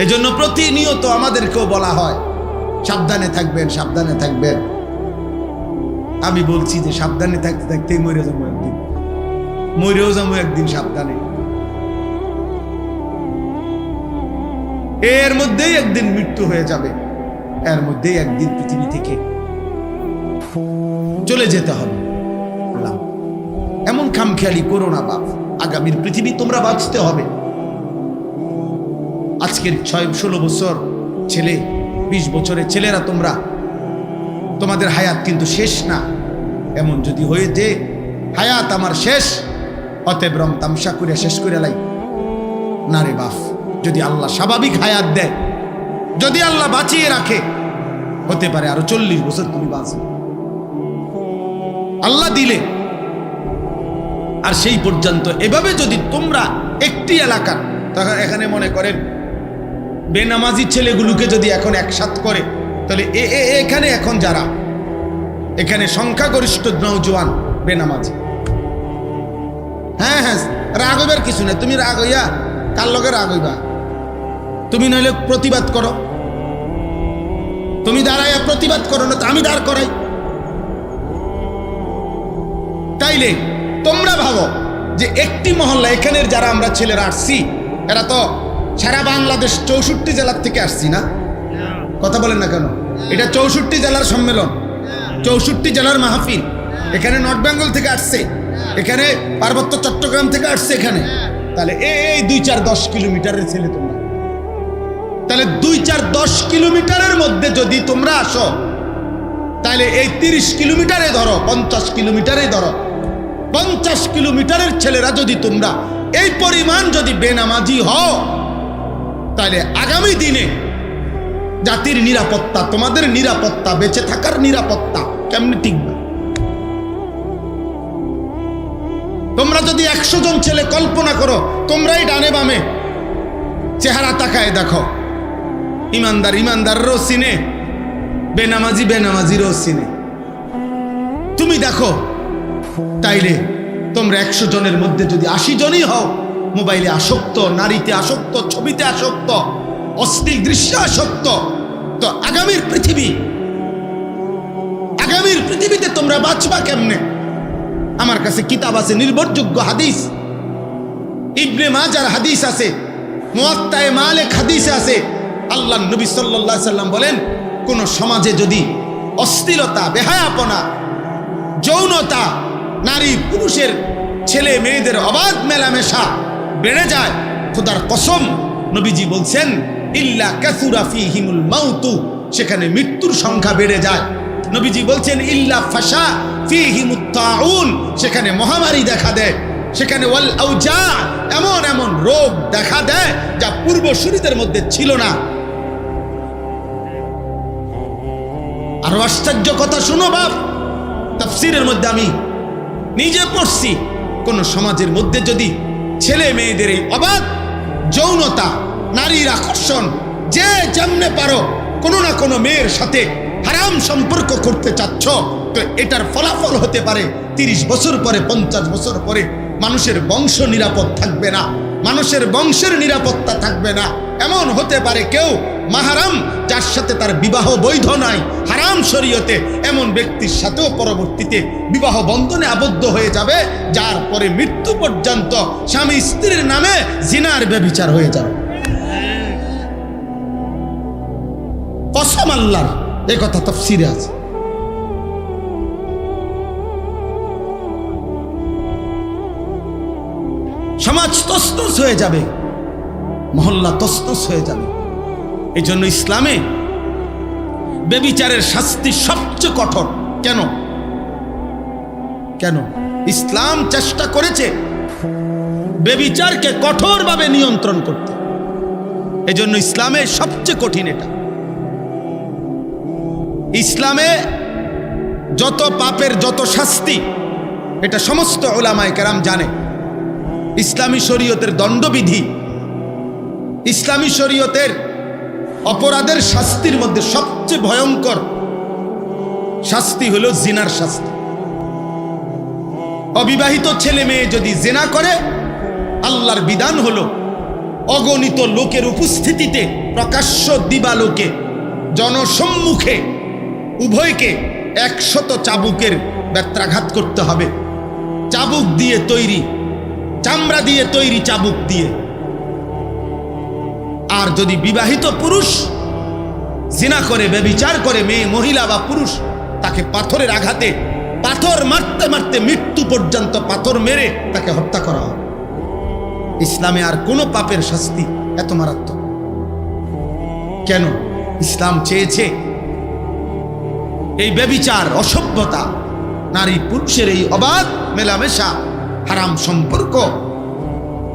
এজন্য প্রতিনিয়ত আমাদেরকেও বলা হয় সাবধানে থাকবেন, সাবধানে থাকবেন। আমি বলছি যে সাবধানে থাকতে থাকতেই মরে যাবো একদিন, মরেও যাবো একদিন সাবধানে। এর মধ্যেই একদিন মৃত্যু হয়ে যাবে, এর মধ্যেই একদিন পৃথিবী থেকে চলে যেতে হবে। এমন খামখেয়ালি করো না বাপ, আগামীর পৃথিবী তোমরা বাঁচতে হবে। আজকের 6-16 বছর ছেলে, 20 বছরের ছেলেরা তোমরা, তোমাদের হায়াত কিন্তু শেষ না। এমন যদি হয়ে যে হায়াত আমার শেষ, অতএব রং তামসা করে শেষ করে লাই না রে বাপ। যদি আল্লাহ স্বাভাবিক হায়াত দেয়, যদি আল্লাহ বাঁচিয়ে রাখে, হতে পারে আরো 40 বছর তুমি বাঁচবে আল্লাহ দিলে। আর সেই পর্যন্ত এভাবে যদি তোমরা একটি এলাকার, তখন এখানে মনে করেন বেনামাজি ছেলেগুলোকে যদি এখন একসাথ করে, তাহলে এখানে এখন যারা এখানে সংখ্যাগরিষ্ঠ নওজোয়ান বেনামাজি। হ্যাঁ হ্যাঁ, রাগ হইবার কিছু না। তুমি রাগ হইয়া কার লগে রাগ হইবা? তুমি নইলে প্রতিবাদ করো, তুমি দাঁড়াইয়া প্রতিবাদ করো, না তো আমি দাঁড় করাই। তাইলে তোমরা ভাবো যে একটি মহল্লা, এখানের যারা আমরা ছেলেরা আসছি, এরা তো সারা বাংলাদেশ 64 জেলার থেকে আসছি না? কথা বলেন না কেন? এটা 64 জেলার সম্মেলন, 64 জেলার মাহফিল। এখানে নর্থ বেঙ্গল থেকে আসছে, এখানে পার্বত্য চট্টগ্রাম থেকে আসছে এখানে। তাহলে এই 2-4-10 কিলোমিটারের ছেলে তোমরা, তাহলে 2-4-10 কিলোমিটারের মধ্যে যদি তোমরা আসো, তাহলে এই 30 কিলোমিটারে ধরো, 50 কিলোমিটারে ধরো, 50 কিলোমিটারের ছেলেরা যদি তোমরা এই পরিমাণ যদি বেনামাজি হও, তাহলে আগামী দিনে জাতির নিরাপত্তা, তোমাদের নিরাপত্তা, বেঁচে থাকার নিরাপত্তা কেমনি টিকবে? তোমরা যদি 100 জন ছেলে কল্পনা করো, তোমরাই ডানে বামে চেহারা তাকায় দেখো, ইমানদার ইমানদারও চিনে, বেনামাজি বেনামাজিরও চিনে। তুমি দেখো, তাইলে তোমরা 100 জনের মধ্যে যদি 80 জনই হও মোবাইলে আসক্ত, নারীতে আসক্ত, ছবিতে আসক্ত, অশ্লীল দৃশ্যে আসক্ত, তো আগামীর পৃথিবীতে তোমরা বাঁচবা কেমনে? আমার কাছে কিতাব আছে, নির্ভরযোগ্য হাদিস, ইবনে মাজার হাদিস আছে, মুয়াত্তায়ে মালিক হাদিস আছে। আল্লাহর নবী সাল্লাল্লাহু আলাইহি সাল্লাম বলেন, কোন সমাজে যদি অশ্লীলতা, বেহায়াপনা, যৌনতা, নারী পুরুষের, ছেলে মেয়েদের অবাধ মেলামেশা বেড়ে যায়, খোদার কসম নবীজি বলছেন, ইল্লা কাসুরা ফীহিমুল মাউতু, সেখানে মৃত্যুর সংখ্যা বেড়ে যায়। নবীজি বলছেন, ইল্লা ফাশা ফীহিমুত তাউন, সেখানে মহামারী দেখা দেয়, সেখানে ওয়াল আউজা, এমন এমন রোগ দেখা দেয় যা পূর্বসূরীদের মধ্যে ছিল না। আরো আশ্চর্য কথা শুনো বাপ, তাফসীরের মধ্যে আমি নিজে পড়ছি, কোন সমাজের মধ্যে যদি ছেলে মেয়েদের এই অবাধ যৌনতা, নারীর আকর্ষণ, যে যেমনে পারো কোনো না কোনো মেয়ের সাথে হারাম সম্পর্ক করতে চাচ্ছ, তো এটার ফলাফল হতে পারে 30 বছর পরে, 50 বছর পরে মানুষের বংশ নিরাপদ থাকবে না, মানুষের বংশের নিরাপত্তা থাকবে না। এমন হতে পারে কেউ মাহারাম, যার সাথে তার বিবাহ বৈধ নাই হারাম শরীয়তে, এমন ব্যক্তির সাথেও পরবর্তীতে বিবাহ বন্ধনে আবদ্ধ হয়ে যাবে, যার পরে মৃত্যু পর্যন্ত স্বামী স্ত্রীর নামে জিনার ব্যভিচার হয়ে যাবে। কসম আল্লাহর, এই কথা তাফসীরে আছে। সমাজ তছনছ হয়ে যাবে, মহল্লা তছনছ হয়ে যাবে। এই জন্য ইসলামে ব্যভিচারের শাস্তি সবচেয়ে কঠোর। কেন? কেন? ইসলাম চেষ্টা করেছে ব্যভিচারকে কঠোরভাবে নিয়ন্ত্রণ করতে। এই জন্য ইসলামে সবচেয়ে কঠিন এটা। ইসলামে যত পাপের যত শাস্তি, এটা সমস্ত উলামায়ে কেরাম জানে। ইসলামী শরীয়তের দণ্ডবিধি, ইসলামী শরীয়তের অপরাধের শাস্তির মধ্যে সবচেয়ে ভয়ঙ্কর শাস্তি হলো জিনার শাস্তি। অবিবাহিত ছেলে মেয়ে যদি জিনা করে, আল্লাহর বিধান হলো অগণিত লোকের উপস্থিতিতে, প্রকাশ্য দিবালোকে, জনসম্মুখে উভয়কে 100 চাবুকের বেত্রাঘাত করতে হবে। চাবুক দিয়ে তৈরি, চামড়া দিয়ে তৈরি চাবুক দিয়ে। আর যদি বিবাহিত পুরুষ জিনা করে, ব্যভিচার করে, মেয়ে, মহিলা বা পুরুষ, তাকে পাথরের আঘাতে, পাথর মারতে মারতে মৃত্যু পর্যন্ত পাথর মেরে তাকে হত্যা করা হয়। ইসলামে আর কোনো পাপের শাস্তি এত মারাত্মক কেন? ইসলাম চেয়েছে এই ব্যভিচার, অসভ্যতা, নারী পুরুষের এই অবাধ মেলামেশা, হারাম সম্পর্ক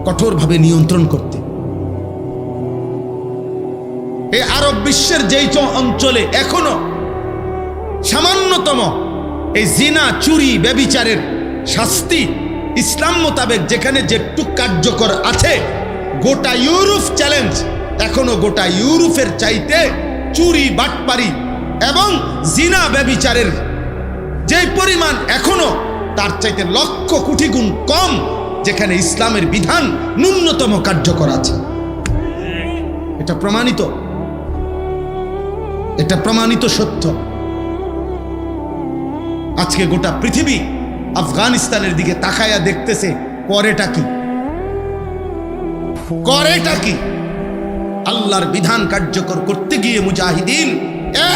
কঠোরভাবে নিয়ন্ত্রণ করতে। এই আরব বিশ্বের যেই অঞ্চলে এখনো সামান্যতম এই জিনা, চুরি, ব্যভিচারের শাস্তি ইসলাম মোতাবেক যেখানে যেটুক কার্যকর আছে, গোটা ইউরোপ চ্যালেঞ্জ, এখনো গোটা ইউরোপের চাইতে চুরি, বাটপারি এবং জিনা, ব্যভিচারের যে পরিমাণ এখনো তার চাইতে লক্ষ কোটি গুণ কম, যেখানে ইসলামের বিধান ন্যূনতম কার্যকর আছে। এটা প্রমাণিত, এটা প্রমাণিত সত্য। আজকে গোটা পৃথিবী আফগানিস্তানের দিকে তাকায়া দেখতেছে, করেটা কি? করেটা কি? আল্লাহর বিধান কার্যকর করতে গিয়ে মুজাহিদিন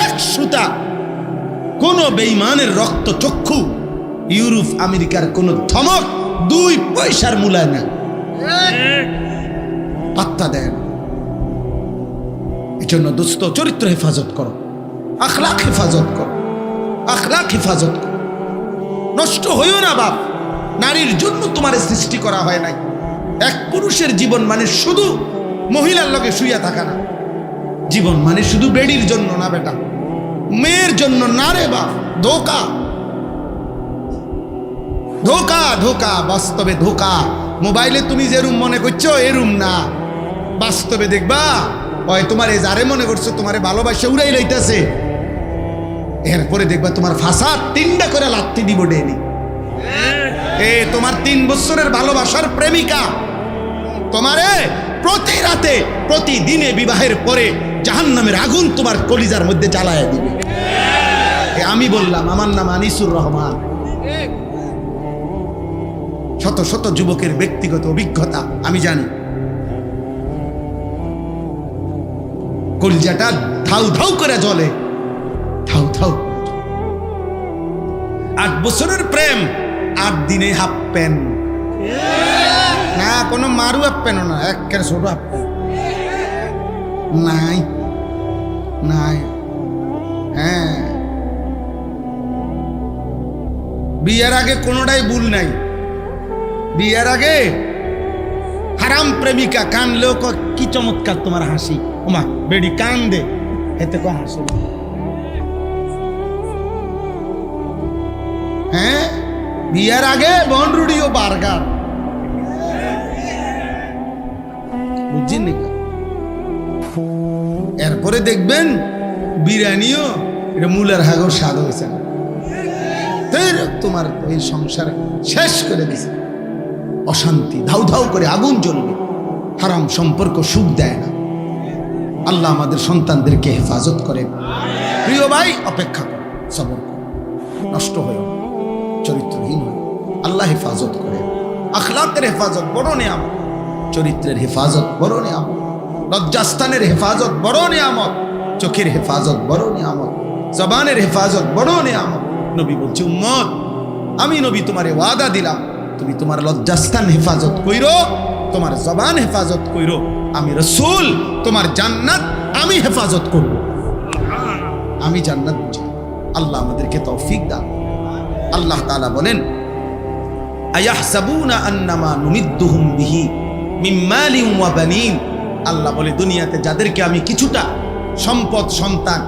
এক সুতা, কোন বেঈমানের রক্ত চক্ষু, ইউরোপ আমেরিকার কোন ধমক 2 পয়সার মূল্য না, পাত্তা দেন। এজন্য দোস্ত, চরিত্র হেফাজত করো, আখলাক হেফাজত করো, আখলাক হেফাজত করো। নষ্ট হইও না বাপ। নারীর জন্য তোমার সৃষ্টি করা হয় নাই। এক পুরুষের জীবন মানে শুধু মহিলার লগে শুইয়া থাকা না, জীবন মানে শুধু বেডির জন্য না বেটা, মেয়ের জন্য না রে বাপ। ধোকা, ধোকা, ধোকা, বাস্তবে ধোকা। মোবাইলে তুমি যে রুম মনে করছো এ রুম না, বাস্তবে দেখবা ওই তোমার এ যারে মনে করছো তোমারে ভালোবাসে উড়াই লইতেছে, এরপরে দেখবা তোমার ফাঁসাদ 3টা করে লাত্তি দিব ডেলি। এ তোমার 3 বছরের ভালোবাসার প্রেমিকা তোমারে প্রতি রাতে, প্রতিদিনে বিবাহের পরে জাহান্নামের আগুন তোমার কলিজার মধ্যে জ্বালায় দিবে। আমি বললাম, আমার নাম আনিসুর রহমান। শত শত যুবকের ব্যক্তিগত অভিজ্ঞতা আমি জানি। কলিজাটা ধাউ ধাউ করে জ্বলে, ধাউ ধাউ। 8 বছরের প্রেম, 8 দিনে হাফ প্যান না, কোনো মারু হাফ প্যানও না, একের ছোট হাফ প্যান নাই, নাই। হ্যাঁ, বিয়ের আগে কোনোটাই ভুল নাই। বিয়ের আগে হারাম প্রেমিকা কানলেও কি চমৎকার তোমার হাসি, ওমা বেডি কান দে, এতে কো হাসি। বিয়ের আগে বনরুডি ও বার্গার, বুঝছেন নাকি? এরপরে দেখবেন বিরিয়ানিও এটা মূলের হাগর স্বাদ হয়েছে না, তোমার এই সংসার শেষ করে দিছে। অশান্তি ধাউ ধাউ করে আগুন জ্বলবে, হারাম সম্পর্ক সুখ দেয় না। আল্লাহ আমাদের সন্তানদেরকে হেফাজত করেন। প্রিয় ভাই, অপেক্ষা করো, সবর করো, নষ্ট হয়েও চরিত্রহীন হয়, আল্লাহ হেফাজত করেন। আখলাকের হেফাজত বড় নিয়ামত, চরিত্রের হেফাজত বড় নিয়ামত, লজ্জাস্থানের হেফাজত বড় নিয়ামত, চোখের হেফাজত বড় নিয়ামত, জবানের হেফাজত বড় নিয়ামত। নবী বলছে, উম্মত আমি নবী তোমারে ওয়াদা দিলাম, তুমি তোমার লজ্জাস্থান হেফাজত কইরো, তোমার জবান হেফাজত কইরো, আমি রাসূল তোমার জান্নাত আমি হেফাজত করব। আমি জান্নাত বুঝি। আল্লাহ আমাদেরকে তৌফিক দান। আল্লাহ তাআলা বলেন, আয়াহসাবুনা আন্নামা নুমিদ্দুহুম বিহি মিন মালিন ওয়া বানিন। আল্লাহ বলে, দুনিয়াতে যাদেরকে আমি কিছুটা সম্পদ, সন্তান,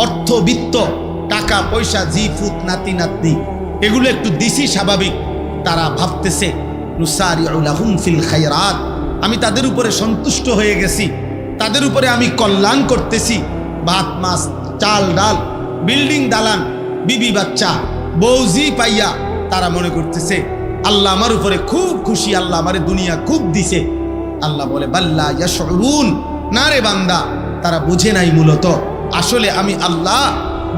অর্থ, বিত্ত, টাকা পয়সা, জি ফুত, নাতি নাতনি এগুলো একটু দিছি, স্বাভাবিক তারা ভাবতেছে নুসারিউ লাহুম ফিল খায়রাত, আমি তাদের উপরে সন্তুষ্ট হয়ে গেছি, তাদের উপরে আমি কল্যাণ করতেছি। ভাত মাছ চাল ডাল, বিল্ডিং দালান, বিবি বাচ্চা, বৌজি পাইয়া তারা মনে করতেছে আল্লাহ আমার উপরে খুব খুশি, আল্লাহ আমারে দুনিয়া খুব দিছে। আল্লাহ বলে, বাল্লা ইয়াশউরুন, না রে বান্দা, তারা বুঝে নাই মূলত আসলে আমি আল্লাহ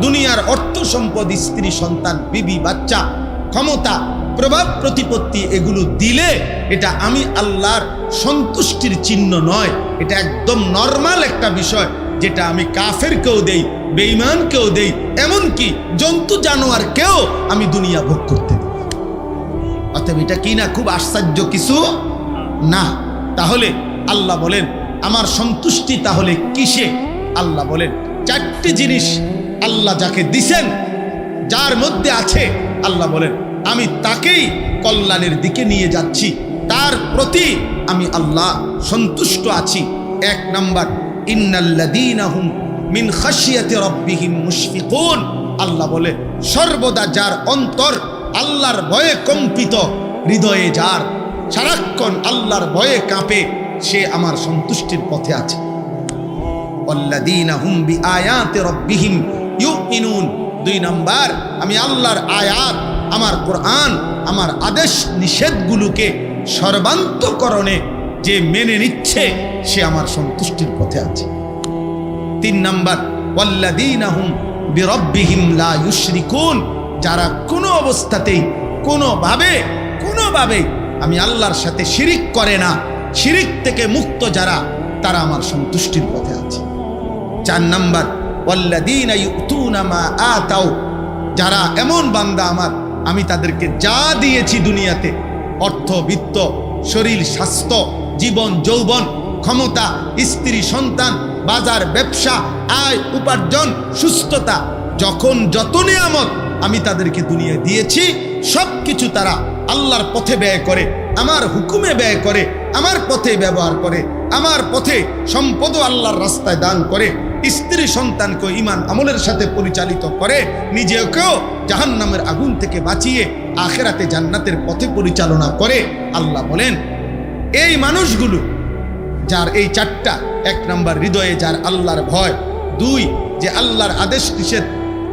দুনিয়ার অর্থ সম্পদ, স্ত্রী সন্তান, বিবি বাচ্চা, ক্ষমতা, প্রভাব প্রতিপত্তি এগুলো দিলে এটা আমি আল্লাহর সন্তুষ্টির চিহ্ন নয়, এটা একদম নরমাল একটা বিষয়, যেটা আমি কাফেরকেও দেই, বেঈমানকেও দেই, এমনকি জন্তু জানোয়ারকেও আমি দুনিয়া ভোগ করতে দিই। অতএব এটা কি না খুব আশ্চর্য কিছু না? তাহলে আল্লাহ বলেন আমার সন্তুষ্টি তাহলে কিসে? আল্লাহ বলেন চারটি জিনিস আল্লাহ যাকে দিছেন, যার মধ্যে আছে, আল্লাহ বলেন আমি তাকেই কল্যাণের দিকে নিয়ে যাচ্ছি, তার প্রতি আমি আল্লাহ সন্তুষ্ট আছি। এক নাম্বার, ইন্নাল্লাযীনা হুম মিন খাশিয়াতি রাব্বিহিম মুশফিকুন। আল্লাহ বলে সর্বদা যার অন্তর আল্লাহর ভয়ে কম্পিত, হৃদয়ে যার সারাক্ষণ আল্লাহর ভয়ে কাঁপে, সে আমার সন্তুষ্টির পথে আছে। ওয়াল্লাযীনা হুম বিআয়াতি রাব্বিহিম ইউমিনুন। দুই নাম্বার, আমি আল্লাহর আয়াত, আমার কোরআন, আমার আদেশ নিষেধগুলোকে সর্বান্তকরণে যে মেনে নিচ্ছে, সে আমার সন্তুষ্টির পথে আছে। তিন নাম্বার, ওয়াল্লাযীনা হুম বিরাব্বিহিম লা ইউশরিকুন। যারা কোনো অবস্থাতেই কোনোভাবে আমি আল্লাহর সাথে শিরিক করে না, শিরিক থেকে মুক্ত যারা, তারা আমার সন্তুষ্টির পথে আছে। চার নাম্বার, ওয়াল্লাযীনা ইউতুনা মা আতাউ। যারা এমন বান্দা আমার, আমি তাদেরকে যা দিয়েছি দুনিয়াতে, অর্থ বিত্ত, শরীর স্বাস্থ্য, জীবন যৌবন, ক্ষমতা, স্ত্রী সন্তান, বাজার ব্যবসা, আয় উপার্জন, সুস্থতা, যখন যত নিয়ামত আমি তাদেরকে দুনিয়ায় দিয়েছি, সব কিছু তারা আল্লাহর পথে ব্যয় করে, আমার হুকুমে ব্যয় করে, আমার পথে ব্যবহার করে, আমার পথে সম্পদও আল্লাহর রাস্তায় দান করে, স্ত্রী সন্তানকে ঈমান আমলের সাথে পরিচালিত করে, নিজেকেও জাহান্নামের আগুন থেকে বাঁচিয়ে আখিরাতে জান্নাতের পথে পরিচালনা করে। আল্লাহ বলেন এই মানুষগুলো যার এই চারটা, এক নাম্বার হৃদয়ে যার আল্লাহর ভয়, দুই যে আল্লাহর আদেশ নিষেধ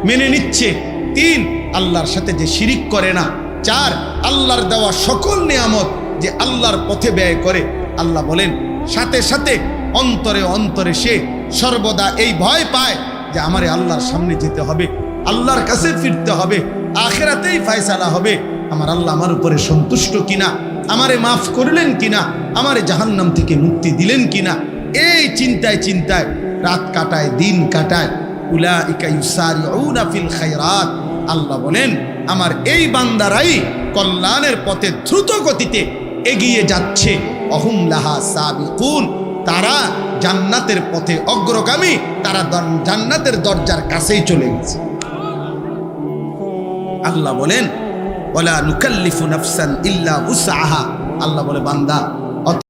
মেনে নিচ্ছে, তিন আল্লাহর সাথে যে শিরিক করে না, চার আল্লাহর দেওয়া সকল নিয়ামত যে আল্লাহর পথে ব্যয় করে। আল্লাহ বলেন সাথে সাথে অন্তরে অন্তরে সে সর্বদা এই ভয় পায় যে আমারে আল্লাহর সামনে যেতে হবে, আল্লাহর কাছে ফিরতে হবে, আখিরাতেই ফয়সালা হবে, আমার আল্লাহ আমার উপরে সন্তুষ্ট কিনা, আমারে মাফ করলেন কিনা, আমারে জাহান্নাম থেকে মুক্তি দিলেন কিনা, এই চিন্তায় চিন্তায় রাত কাটায়, দিন কাটায়। উলাইকা ইউসারিউনা ফিল খায়রাত। আল্লাহ বলেন আমার এই বান্দারাই কল্যাণের পথে দ্রুত গতিতে এগিয়ে যাচ্ছে। অহুম লাহা সাবিকুন। তারা জান্নাতের পথে অগ্রগামী, তারা জান্নাতের দরজার কাছেই চলে গেছে। আল্লাহ বলেন ওয়ালা নুকাল্লিফু নাফসান ইল্লা উসআহা। আল্লাহ বলে বান্দা